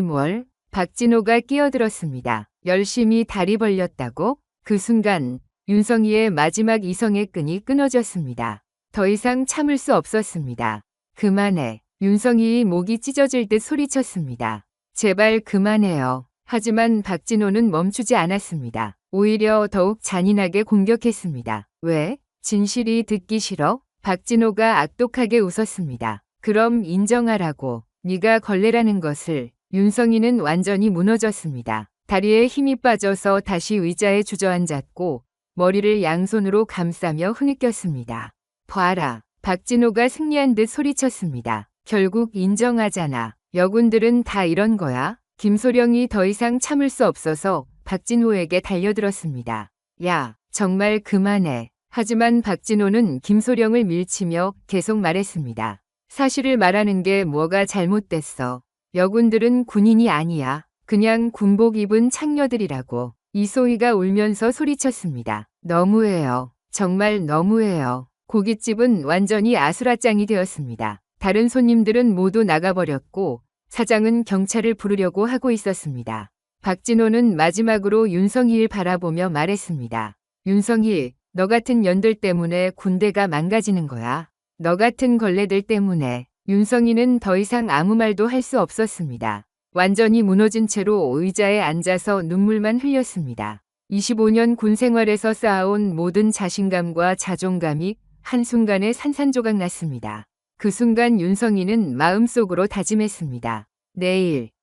뭘? 박진호가 끼어들었습니다. 열심히 다리 벌렸다고? 그 순간 윤성이의 마지막 이성의 끈이 끊어졌습니다. 더 이상 참을 수 없었습니다. 그만해. 윤성이의 목이 찢어질 듯 소리쳤습니다. 제발 그만해요. 하지만 박진호는 멈추지 않았습니다. 오히려 더욱 잔인하게 공격했습니다. 왜? 진실이 듣기 싫어? 박진호가 악독하게 웃었습니다. 그럼 인정하라고. 네가 걸레라는 것을. 윤성이는 완전히 무너졌습니다. 다리에 힘이 빠져서 다시 의자에 주저앉았고 머리를 양손으로 감싸며 흐느꼈습니다. 봐라. 박진호가 승리한 듯 소리쳤습니다. 결국 인정하잖아. 여군들은 다 이런 거야. 김소령이 더 이상 참을 수 없어서 박진호에게 달려들었습니다. 야, 정말 그만해. 하지만 박진호는 김소령을 밀치며 계속 말했습니다. 사실을 말하는 게 뭐가 잘못됐어. 여군들은 군인이 아니야. 그냥 군복 입은 창녀들이라고. 이소희가 울면서 소리쳤습니다. 너무해요. 정말 너무해요. 고깃집은 완전히 아수라장이 되었습니다. 다른 손님들은 모두 나가버렸고 사장은 경찰을 부르려고 하고 있었습니다. 박진호는 마지막으로 윤성희를 바라보며 말했습니다. 윤성희, 너 같은 년들 때문에 군대가 망가지는 거야. 너 같은 걸레들 때문에. 윤성희는 더 이상 아무 말도 할 수 없었습니다. 완전히 무너진 채로 의자에 앉아서 눈물만 흘렸습니다. 25년 군 생활에서 쌓아온 모든 자신감과 자존감이 한순간에 산산조각 났습니다. 그 순간 윤성이는 마음속으로 다짐했습니다.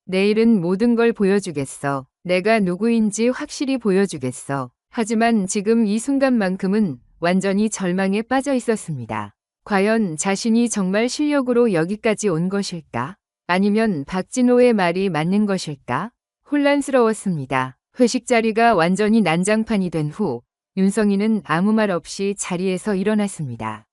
내일은 모든 걸 보여주겠어. 내가 누구인지 확실히 보여주겠어. 하지만 지금 이 순간만큼은 완전히 절망에 빠져 있었습니다. 과연 자신이 정말 실력으로 여기까지 온 것일까? 아니면 박진호의 말이 맞는 것일까? 혼란스러웠습니다. 회식 자리가 완전히 난장판이 된 후 윤성이는 아무 말 없이 자리에서 일어났습니다.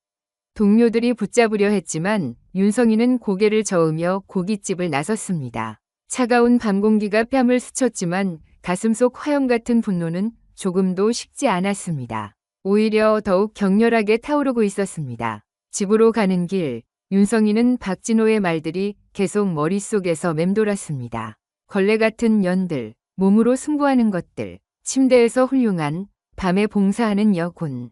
동료들이 붙잡으려 했지만 윤성이는 고개를 저으며 고깃집을 나섰습니다. 차가운 밤 공기가 뺨을 스쳤지만 가슴속 화염 같은 분노는 조금도 식지 않았습니다. 오히려 더욱 격렬하게 타오르고 있었습니다. 집으로 가는 길, 윤성이는 박진호의 말들이 계속 머릿속에서 맴돌았습니다. 걸레 같은 년들, 몸으로 승부하는 것들, 침대에서 훌륭한, 밤에 봉사하는 여군.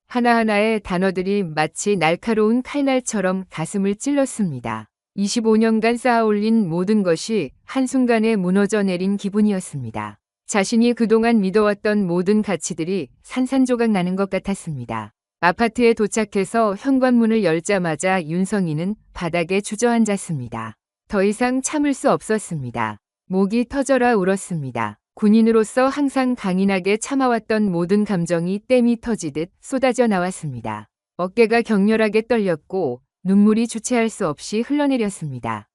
하나하나의 단어들이 마치 날카로운 칼날처럼 가슴을 찔렀습니다. 25년간 쌓아올린 모든 것이 한순간에 무너져 내린 기분이었습니다. 자신이 그동안 믿어왔던 모든 가치들이 산산조각 나는 것 같았습니다. 아파트에 도착해서 현관문을 열자마자 윤성이는 바닥에 주저앉았습니다. 더 이상 참을 수 없었습니다. 목이 터져라 울었습니다. 군인으로서 항상 강인하게 참아왔던 모든 감정이 댐이 터지듯 쏟아져 나왔습니다. 어깨가 격렬하게 떨렸고 눈물이 주체할 수 없이 흘러내렸습니다.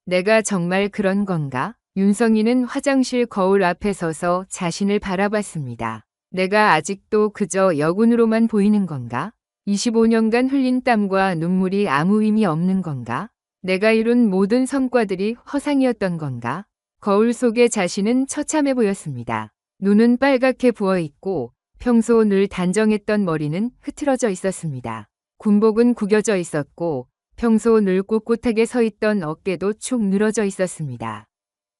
내가 정말 그런 건가? 윤성이는 화장실 거울 앞에 서서 자신을 바라봤습니다. 내가 아직도 그저 여군으로만 보이는 건가? 25년간 흘린 땀과 눈물이 아무 의미 없는 건가? 내가 이룬 모든 성과들이 허상이었던 건가? 거울 속의 자신은 처참해 보였습니다. 눈은 빨갛게 부어있고 평소 늘 단정했던 머리는 흐트러져 있었습니다. 군복은 구겨져 있었고 평소 늘 꼿꼿하게 서 있던 어깨도 축 늘어져 있었습니다.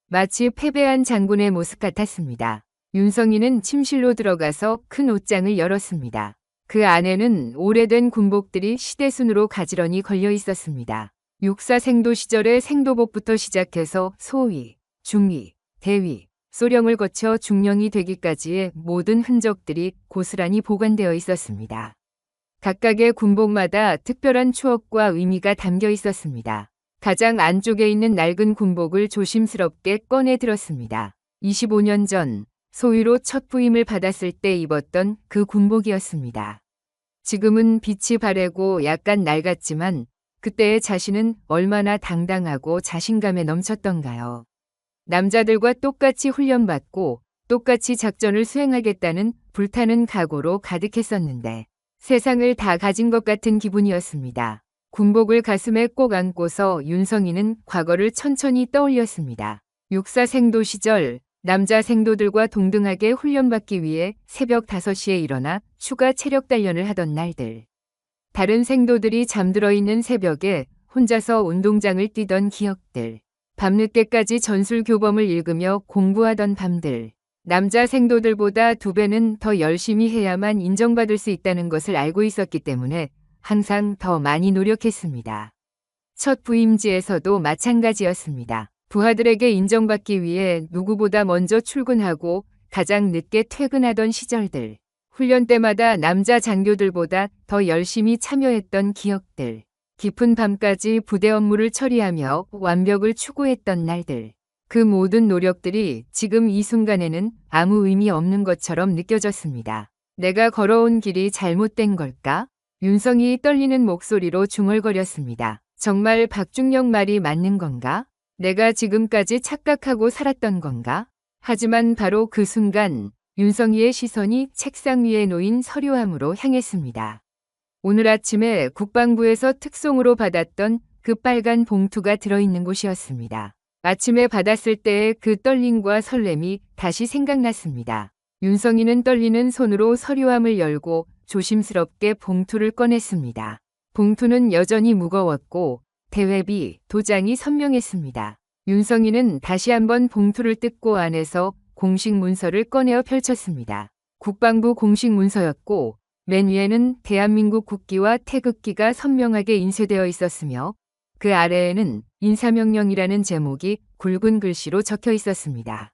마치 패배한 장군의 모습 같았습니다. 윤성이는 침실로 들어가서 큰 옷장을 열었습니다. 그 안에는 오래된 군복들이 시대순으로 가지런히 걸려 있었습니다. 육사 생도 시절의 생도복부터 시작해서 소위, 중위, 대위, 소령을 거쳐 중령이 되기까지의 모든 흔적들이 고스란히 보관되어 있었습니다. 각각의 군복마다 특별한 추억과 의미가 담겨 있었습니다. 가장 안쪽에 있는 낡은 군복을 조심스럽게 꺼내 들었습니다. 25년 전 소위로 첫 부임을 받았을 때 입었던 그 군복이었습니다. 지금은 빛이 바래고 약간 낡았지만 그때의 자신은 얼마나 당당하고 자신감에 넘쳤던가요. 남자들과 똑같이 훈련받고 똑같이 작전을 수행하겠다는 불타는 각오로 가득했었는데 세상을 다 가진 것 같은 기분이었습니다. 군복을 가슴에 꼭 안고서 윤성이는 과거를 천천히 떠올렸습니다. 육사 생도 시절 남자 생도들과 동등하게 훈련받기 위해 새벽 5시에 일어나 추가 체력 단련을 하던 날들. 다른 생도들이 잠들어 있는 새벽에 혼자서 운동장을 뛰던 기억들. 밤늦게까지 전술 교범을 읽으며 공부하던 밤들. 남자 생도들보다 2배는 더 열심히 해야만 인정받을 수 있다는 것을 알고 있었기 때문에 항상 더 많이 노력했습니다. 첫 부임지에서도 마찬가지였습니다. 부하들에게 인정받기 위해 누구보다 먼저 출근하고 가장 늦게 퇴근하던 시절들. 훈련 때마다 남자 장교들보다 더 열심히 참여했던 기억들. 깊은 밤까지 부대 업무를 처리하며 완벽을 추구했던 날들. 그 모든 노력들이 지금 이 순간에는 아무 의미 없는 것처럼 느껴졌습니다. 내가 걸어온 길이 잘못된 걸까? 윤성이 떨리는 목소리로 중얼거렸습니다. 정말 박중영 말이 맞는 건가? 내가 지금까지 착각하고 살았던 건가? 하지만 바로 그 순간 윤성이의 시선이 책상 위에 놓인 서류함으로 향했습니다. 오늘 아침에 국방부에서 특송으로 받았던 그 빨간 봉투가 들어있는 곳이었습니다. 아침에 받았을 때의 그 떨림과 설렘이 다시 생각났습니다. 윤성이는 떨리는 손으로 서류함을 열고 조심스럽게 봉투를 꺼냈습니다. 봉투는 여전히 무거웠고 대회비, 도장이 선명했습니다. 윤성이는 다시 한번 봉투를 뜯고 안에서 공식 문서를 꺼내어 펼쳤습니다. 국방부 공식 문서였고 맨 위에는 대한민국 국기와 태극기가 선명하게 인쇄되어 있었으며 그 아래에는 인사명령이라는 제목이 굵은 글씨로 적혀 있었습니다.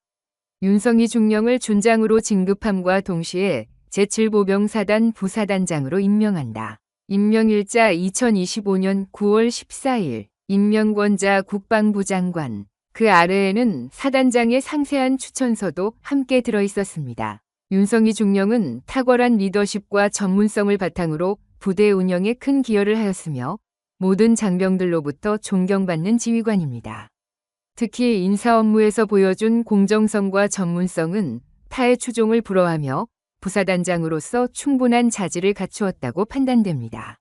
윤성이 중령을 준장으로 진급함과 동시에 제7보병사단 부사단장으로 임명한다. 임명일자 2025년 9월 14일, 임명권자 국방부 장관, 그 아래에는 사단장의 상세한 추천서도 함께 들어 있었습니다. 윤성이 중령은 탁월한 리더십과 전문성을 바탕으로 부대 운영에 큰 기여를 하였으며 모든 장병들로부터 존경받는 지휘관입니다. 특히 인사 업무에서 보여준 공정성과 전문성은 타의 추종을 불허하며 부사단장으로서 충분한 자질을 갖추었다고 판단됩니다.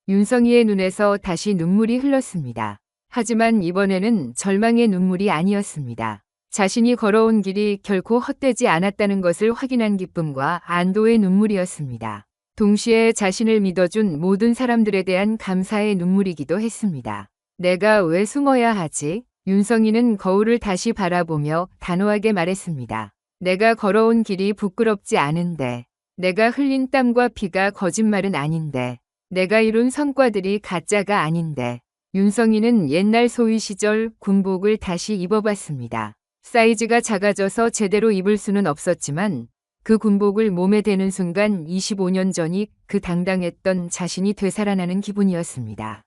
윤성이의 눈에서 다시 눈물이 흘렀습니다. 하지만 이번에는 절망의 눈물이 아니었습니다. 자신이 걸어온 길이 결코 헛되지 않았다는 것을 확인한 기쁨과 안도의 눈물이었습니다. 동시에 자신을 믿어준 모든 사람들에 대한 감사의 눈물이기도 했습니다. 내가 왜 숨어야 하지? 윤성이는 거울을 다시 바라보며 단호하게 말했습니다. 내가 걸어온 길이 부끄럽지 않은데, 내가 흘린 땀과 피가 거짓말은 아닌데, 내가 이룬 성과들이 가짜가 아닌데. 윤성이는 옛날 소위 시절 군복을 다시 입어봤습니다. 사이즈가 작아져서 제대로 입을 수는 없었지만 그 군복을 몸에 대는 순간 25년 전이 그 당당했던 자신이 되살아나는 기분이었습니다.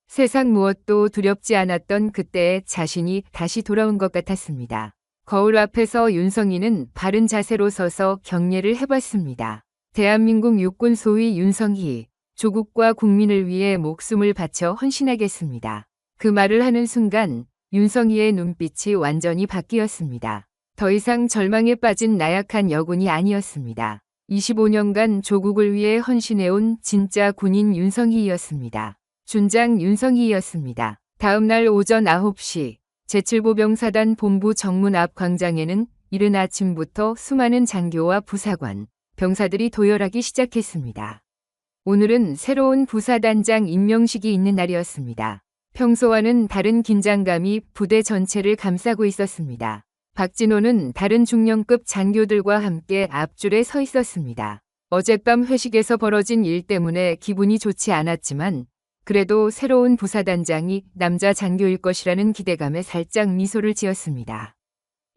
세상 무엇도 두렵지 않았던 그때의 자신이 다시 돌아온 것 같았습니다. 거울 앞에서 윤성이는 바른 자세로 서서 경례를 해봤습니다. 대한민국 육군 소위 윤성희, 조국과 국민을 위해 목숨을 바쳐 헌신하겠습니다. 그 말을 하는 순간 윤성이의 눈빛이 완전히 바뀌었습니다. 더 이상 절망에 빠진 나약한 여군이 아니었습니다. 25년간 조국을 위해 헌신해온 진짜 군인 윤성희였습니다. 준장 윤성희였습니다. 다음 날 오전 9시 제7보병사단 본부 정문 앞 광장에는 이른 아침부터 수많은 장교와 부사관, 병사들이 도열하기 시작했습니다. 오늘은 새로운 부사단장 임명식이 있는 날이었습니다. 평소와는 다른 긴장감이 부대 전체를 감싸고 있었습니다. 박진호는 다른 중령급 장교들과 함께 앞줄에 서 있었습니다. 어젯밤 회식에서 벌어진 일 때문에 기분이 좋지 않았지만 그래도 새로운 부사단장이 남자 장교일 것이라는 기대감에 살짝 미소를 지었습니다.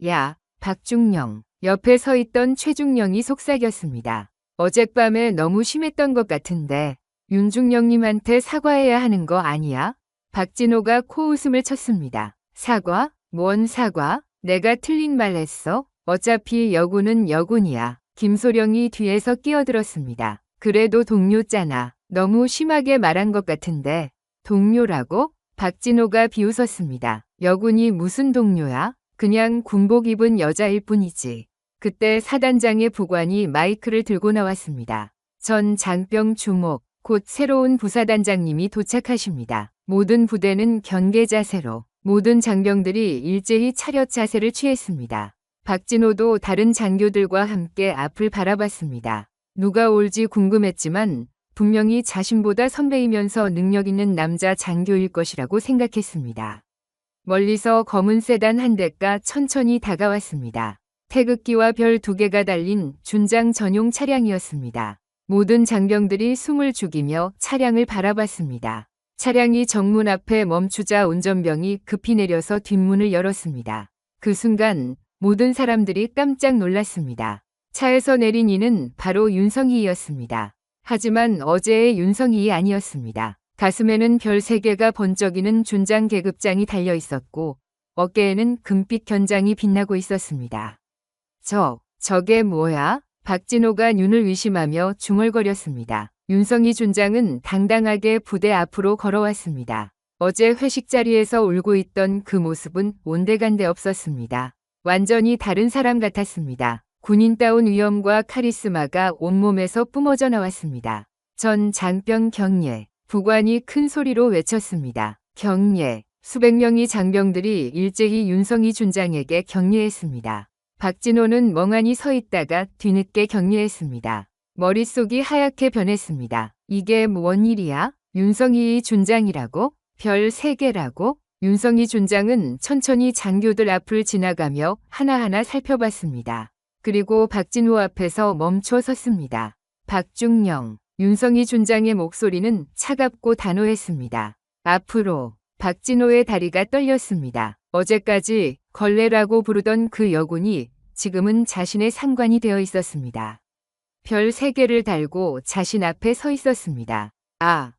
야, 박중령. 옆에 서 있던 최중령이 속삭였습니다. 어젯밤에 너무 심했던 것 같은데 윤중령님한테 사과해야 하는 거 아니야? 박진호가 코웃음을 쳤습니다. 사과? 뭔 사과? 내가 틀린 말 했어? 어차피 여군은 여군이야. 김소령이 뒤에서 끼어들었습니다. 그래도 동료잖아. 너무 심하게 말한 것 같은데. 동료라고? 박진호가 비웃었습니다. 여군이 무슨 동료야? 그냥 군복 입은 여자일 뿐이지. 그때 사단장의 부관이 마이크를 들고 나왔습니다. 전 장병 주목, 곧 새로운 부사단장님이 도착하십니다. 모든 부대는 경계 자세로, 모든 장병들이 일제히 차렷 자세를 취했습니다. 박진호도 다른 장교들과 함께 앞을 바라봤습니다. 누가 올지 궁금했지만 분명히 자신보다 선배이면서 능력 있는 남자 장교일 것이라고 생각했습니다. 멀리서 검은 세단 한 대가 천천히 다가왔습니다. 태극기와 별 2개가 달린 준장 전용 차량이었습니다. 모든 장병들이 숨을 죽이며 차량을 바라봤습니다. 차량이 정문 앞에 멈추자 운전병이 급히 내려서 뒷문을 열었습니다. 그 순간 모든 사람들이 깜짝 놀랐습니다. 차에서 내린 이는 바로 윤성희였습니다. 하지만 어제의 윤성희 아니었습니다. 가슴에는 별 3개가 번쩍이는 준장 계급장이 달려 있었고 어깨에는 금빛 견장이 빛나고 있었습니다. 저게 뭐야? 박진호가 윤을 의심하며 중얼거렸습니다. 윤성희 준장은 당당하게 부대 앞으로 걸어왔습니다. 어제 회식 자리에서 울고 있던 그 모습은 온데간데 없었습니다. 완전히 다른 사람 같았습니다. 군인다운 위엄과 카리스마가 온몸에서 뿜어져 나왔습니다. 전 장병 경례. 부관이 큰 소리로 외쳤습니다. 경례. 수백 명의 장병들이 일제히 윤성희 준장에게 경례했습니다. 박진호는 멍하니 서 있다가 뒤늦게 경례했습니다. 머릿속이 하얗게 변했습니다. 이게 뭔 일이야? 윤성희 준장이라고? 별 3개라고? 윤성희 준장은 천천히 장교들 앞을 지나가며 하나하나 살펴봤습니다. 그리고 박진호 앞에서 멈춰 섰습니다. 박중령. 윤성희 준장의 목소리는 차갑고 단호했습니다. 앞으로. 박진호의 다리가 떨렸습니다. 어제까지 걸레라고 부르던 그 여군이 지금은 자신의 상관이 되어 있었습니다. 별 3개를 달고 자신 앞에 서 있었습니다.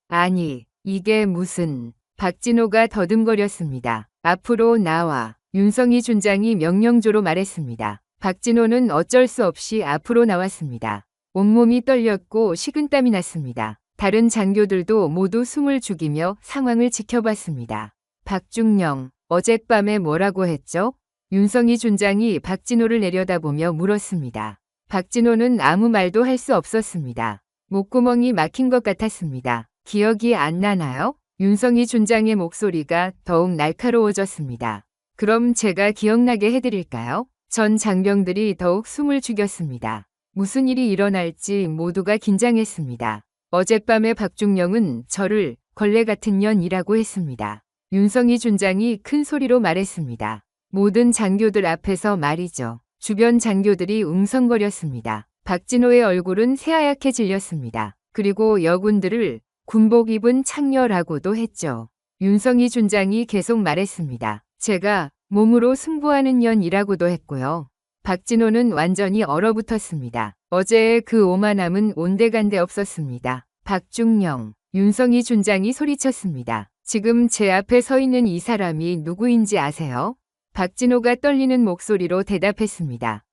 아니, 이게 무슨... 박진호가 더듬거렸습니다. 앞으로 나와. 윤성희 준장이 명령조로 말했습니다. 박진호는 어쩔 수 없이 앞으로 나왔습니다. 온몸이 떨렸고 식은땀이 났습니다. 다른 장교들도 모두 숨을 죽이며 상황을 지켜봤습니다. 박중령, 어젯밤에 뭐라고 했죠? 윤성희 준장이 박진호를 내려다보며 물었습니다. 박진호는 아무 말도 할 수 없었습니다. 목구멍이 막힌 것 같았습니다. 기억이 안 나나요? 윤성희 준장의 목소리가 더욱 날카로워졌습니다. 그럼 제가 기억나게 해드릴까요? 전 장병들이 더욱 숨을 죽였습니다. 무슨 일이 일어날지 모두가 긴장했습니다. 어젯밤에 박중령은 저를 걸레 같은 년이라고 했습니다. 윤성희 준장이 큰 소리로 말했습니다. 모든 장교들 앞에서 말이죠. 주변 장교들이 웅성거렸습니다. 박진호의 얼굴은 새하얗게 질렸습니다. 그리고 여군들을 군복 입은 창녀라고도 했죠. 윤성희 준장이 계속 말했습니다. 제가 몸으로 승부하는 년이라고도 했고요. 박진호는 완전히 얼어붙었습니다. 어제의 그 오만함은 온데간데 없었습니다. 박중령, 윤성희 준장이 소리쳤습니다. 지금 제 앞에 서 있는 이 사람이 누구인지 아세요? 박진호가 떨리는 목소리로 대답했습니다.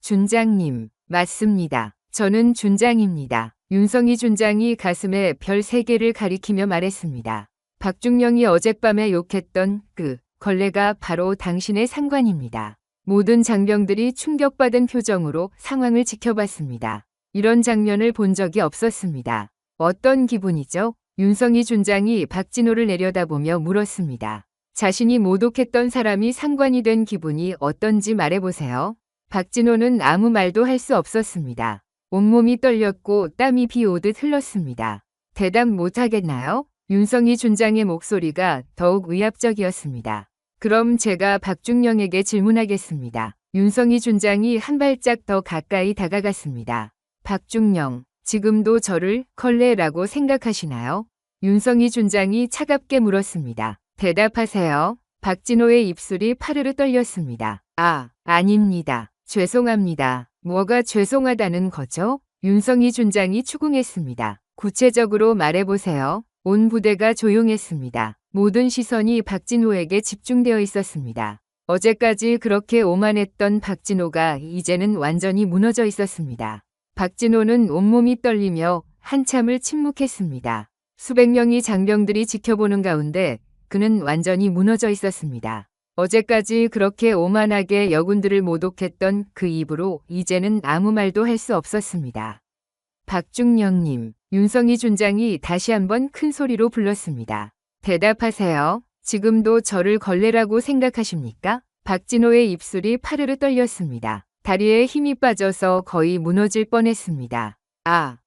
준장님, 맞습니다. 저는 준장입니다. 윤성희 준장이 가슴에 별 3개를 가리키며 말했습니다. 박중령이 어젯밤에 욕했던 그 걸레가 바로 당신의 상관입니다. 모든 장병들이 충격받은 표정으로 상황을 지켜봤습니다. 이런 장면을 본 적이 없었습니다. 어떤 기분이죠? 윤성희 준장이 박진호를 내려다보며 물었습니다. 자신이 모독했던 사람이 상관이 된 기분이 어떤지 말해보세요. 박진호는 아무 말도 할 수 없었습니다. 온몸이 떨렸고 땀이 비 오듯 흘렀습니다. 대답 못하겠나요? 윤성희 준장의 목소리가 더욱 위압적이었습니다. 그럼 제가 박중령에게 질문하겠습니다. 윤성희 준장이 한 발짝 더 가까이 다가갔습니다. 박중령, 지금도 저를 걸레라고 생각하시나요? 윤성희 준장이 차갑게 물었습니다. 대답하세요. 박진호의 입술이 파르르 떨렸습니다. 아닙니다. 죄송합니다. 뭐가 죄송하다는 거죠? 윤성희 준장이 추궁했습니다. 구체적으로 말해보세요. 온 부대가 조용했습니다. 모든 시선이 박진호에게 집중되어 있었습니다. 어제까지 그렇게 오만했던 박진호가 이제는 완전히 무너져 있었습니다. 박진호는 온몸이 떨리며 한참을 침묵했습니다. 수백 명의 장병들이 지켜보는 가운데 그는 완전히 무너져 있었습니다. 어제까지 그렇게 오만하게 여군들을 모독했던 그 입으로 이제는 아무 말도 할 수 없었습니다. 박중령님, 윤성희 준장이 다시 한번 큰 소리로 불렀습니다. 대답하세요. 지금도 저를 걸레라고 생각하십니까? 박진호의 입술이 파르르 떨렸습니다. 다리에 힘이 빠져서 거의 무너질 뻔했습니다.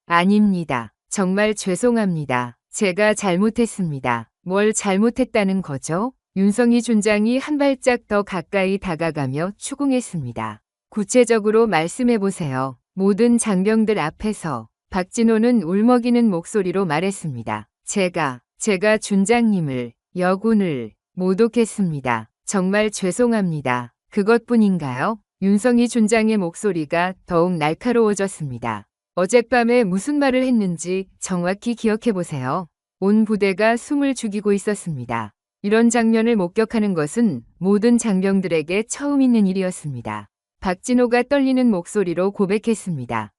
아닙니다. 정말 죄송합니다. 제가 잘못했습니다. 뭘 잘못했다는 거죠? 윤성희 준장이 한 발짝 더 가까이 다가가며 추궁했습니다. 구체적으로 말씀해보세요. 모든 장병들 앞에서 박진호는 울먹이는 목소리로 말했습니다. 제가 준장님을, 여군을 모독했습니다. 정말 죄송합니다. 그것뿐인가요? 윤성희 준장의 목소리가 더욱 날카로워졌습니다. 어젯밤에 무슨 말을 했는지 정확히 기억해보세요. 온 부대가 숨을 죽이고 있었습니다. 이런 장면을 목격하는 것은 모든 장병들에게 처음 있는 일이었습니다. 박진호가 떨리는 목소리로 고백했습니다.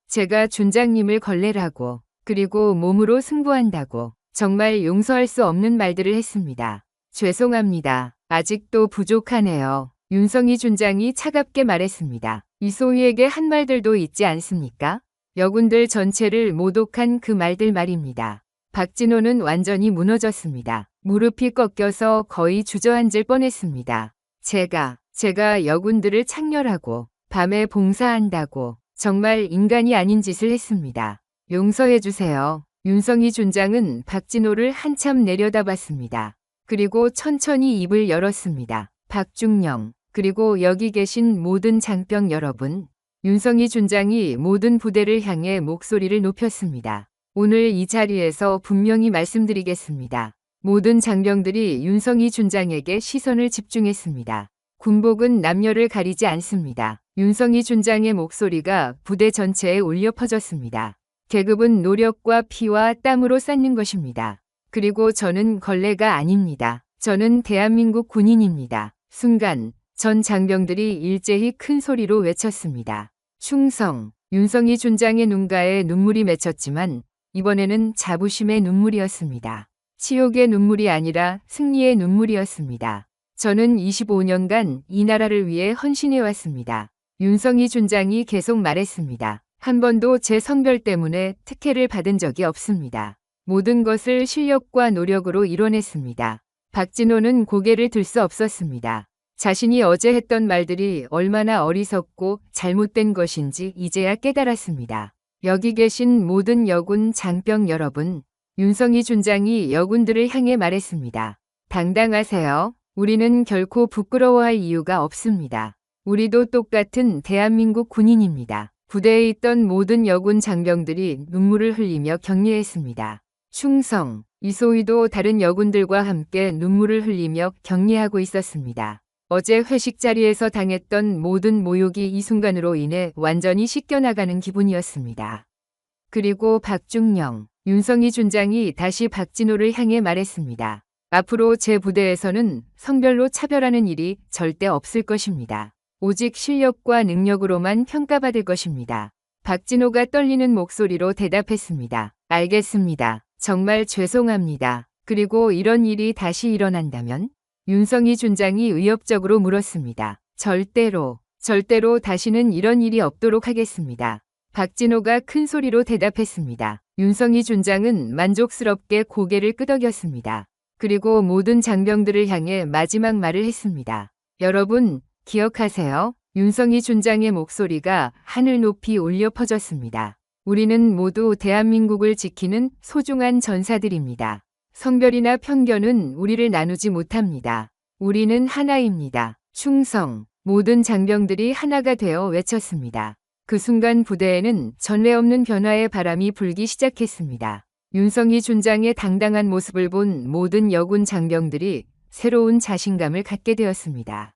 제가 준장님을 걸레라고, 그리고 몸으로 승부한다고 정말 용서할 수 없는 말들을 했습니다. 죄송합니다. 아직도 부족하네요. 윤성희 준장이 차갑게 말했습니다. 이소희에게 한 말들도 있지 않습니까? 여군들 전체를 모독한 그 말들 말입니다. 박진호는 완전히 무너졌습니다. 무릎이 꺾여서 거의 주저앉을 뻔했습니다. 제가 여군들을 창렬하고 밤에 봉사한다고 정말 인간이 아닌 짓을 했습니다. 용서해주세요. 윤성희 준장은 박진호를 한참 내려다봤습니다. 그리고 천천히 입을 열었습니다. 박중령, 그리고 여기 계신 모든 장병 여러분, 윤성희 준장이 모든 부대를 향해 목소리를 높였습니다. 오늘 이 자리에서 분명히 말씀드리겠습니다. 모든 장병들이 윤성희 준장에게 시선을 집중했습니다. 군복은 남녀를 가리지 않습니다. 윤성희 준장의 목소리가 부대 전체에 울려 퍼졌습니다. 계급은 노력과 피와 땀으로 쌓는 것입니다. 그리고 저는 걸레가 아닙니다. 저는 대한민국 군인입니다. 순간 전 장병들이 일제히 큰 소리로 외쳤습니다. 충성! 윤성희 준장의 눈가에 눈물이 맺혔지만 이번에는 자부심의 눈물이었습니다. 치욕의 눈물이 아니라 승리의 눈물이었습니다. 저는 25년간 이 나라를 위해 헌신해왔습니다. 윤성희 준장이 계속 말했습니다. 한 번도 제 성별 때문에 특혜를 받은 적이 없습니다. 모든 것을 실력과 노력으로 이뤄냈습니다. 박진호는 고개를 들 수 없었습니다. 자신이 어제 했던 말들이 얼마나 어리석고 잘못된 것인지 이제야 깨달았습니다. 여기 계신 모든 여군 장병 여러분, 윤성희 준장이 여군들을 향해 말했습니다. 당당하세요. 우리는 결코 부끄러워할 이유가 없습니다. 우리도 똑같은 대한민국 군인입니다. 부대에 있던 모든 여군 장병들이 눈물을 흘리며 격려했습니다. 충성! 이소희도 다른 여군들과 함께 눈물을 흘리며 격려하고 있었습니다. 어제 회식 자리에서 당했던 모든 모욕이 이 순간으로 인해 완전히 씻겨나가는 기분이었습니다. 그리고 박중령, 윤성희 준장이 다시 박진호를 향해 말했습니다. 앞으로 제 부대에서는 성별로 차별하는 일이 절대 없을 것입니다. 오직 실력과 능력으로만 평가받을 것입니다. 박진호가 떨리는 목소리로 대답했습니다. 알겠습니다. 정말 죄송합니다. 그리고 이런 일이 다시 일어난다면? 윤성희 준장이 의협적으로 물었습니다. 절대로 다시는 이런 일이 없도록 하겠습니다. 박진호가 큰 소리로 대답했습니다. 윤성희 준장은 만족스럽게 고개를 끄덕였습니다. 그리고 모든 장병들을 향해 마지막 말을 했습니다. 여러분, 기억하세요. 윤성희 준장의 목소리가 하늘 높이 울려 퍼졌습니다. 우리는 모두 대한민국을 지키는 소중한 전사들입니다. 성별이나 편견은 우리를 나누지 못합니다. 우리는 하나입니다. 충성! 모든 장병들이 하나가 되어 외쳤습니다. 그 순간 부대에는 전례 없는 변화의 바람이 불기 시작했습니다. 윤성희 준장의 당당한 모습을 본 모든 여군 장병들이 새로운 자신감을 갖게 되었습니다.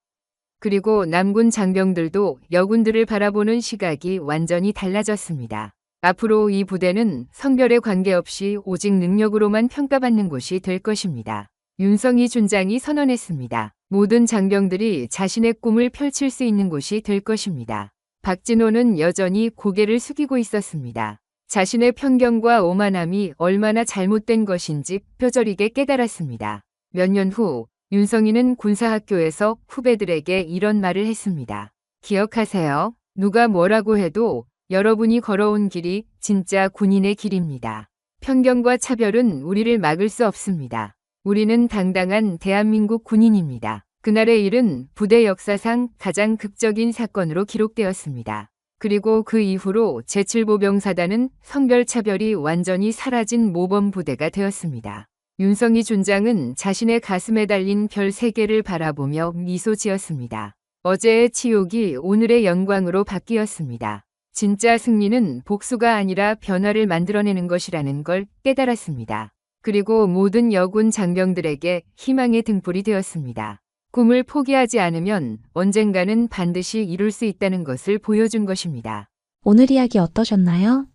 그리고 남군 장병들도 여군들을 바라보는 시각이 완전히 달라졌습니다. 앞으로 이 부대는 성별에 관계없이 오직 능력으로만 평가받는 곳이 될 것입니다. 윤성희 준장이 선언했습니다. 모든 장병들이 자신의 꿈을 펼칠 수 있는 곳이 될 것입니다. 박진호는 여전히 고개를 숙이고 있었습니다. 자신의 편견과 오만함이 얼마나 잘못된 것인지 뼈저리게 깨달았습니다. 몇 년 후 윤성희는 군사학교에서 후배들에게 이런 말을 했습니다. 기억하세요. 누가 뭐라고 해도 여러분이 걸어온 길이 진짜 군인의 길입니다. 편견과 차별은 우리를 막을 수 없습니다. 우리는 당당한 대한민국 군인입니다. 그날의 일은 부대 역사상 가장 극적인 사건으로 기록되었습니다. 그리고 그 이후로 제7보병사단은 성별차별이 완전히 사라진 모범부대가 되었습니다. 윤성희 준장은 자신의 가슴에 달린 별 3개를 바라보며 미소 지었습니다. 어제의 치욕이 오늘의 영광으로 바뀌었습니다. 진짜 승리는 복수가 아니라 변화를 만들어내는 것이라는 걸 깨달았습니다. 그리고 모든 여군 장병들에게 희망의 등불이 되었습니다. 꿈을 포기하지 않으면 언젠가는 반드시 이룰 수 있다는 것을 보여준 것입니다. 오늘 이야기 어떠셨나요?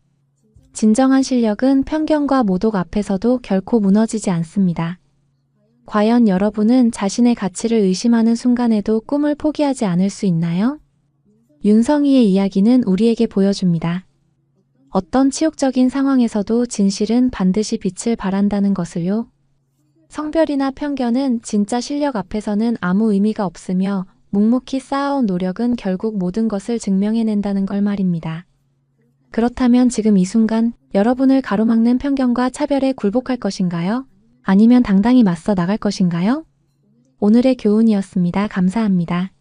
진정한 실력은 편견과 모독 앞에서도 결코 무너지지 않습니다. 과연 여러분은 자신의 가치를 의심하는 순간에도 꿈을 포기하지 않을 수 있나요? 윤성희의 이야기는 우리에게 보여줍니다. 어떤 치욕적인 상황에서도 진실은 반드시 빛을 발한다는 것을요. 성별이나 편견은 진짜 실력 앞에서는 아무 의미가 없으며 묵묵히 쌓아온 노력은 결국 모든 것을 증명해낸다는 걸 말입니다. 그렇다면 지금 이 순간 여러분을 가로막는 편견과 차별에 굴복할 것인가요? 아니면 당당히 맞서 나갈 것인가요? 오늘의 교훈이었습니다. 감사합니다.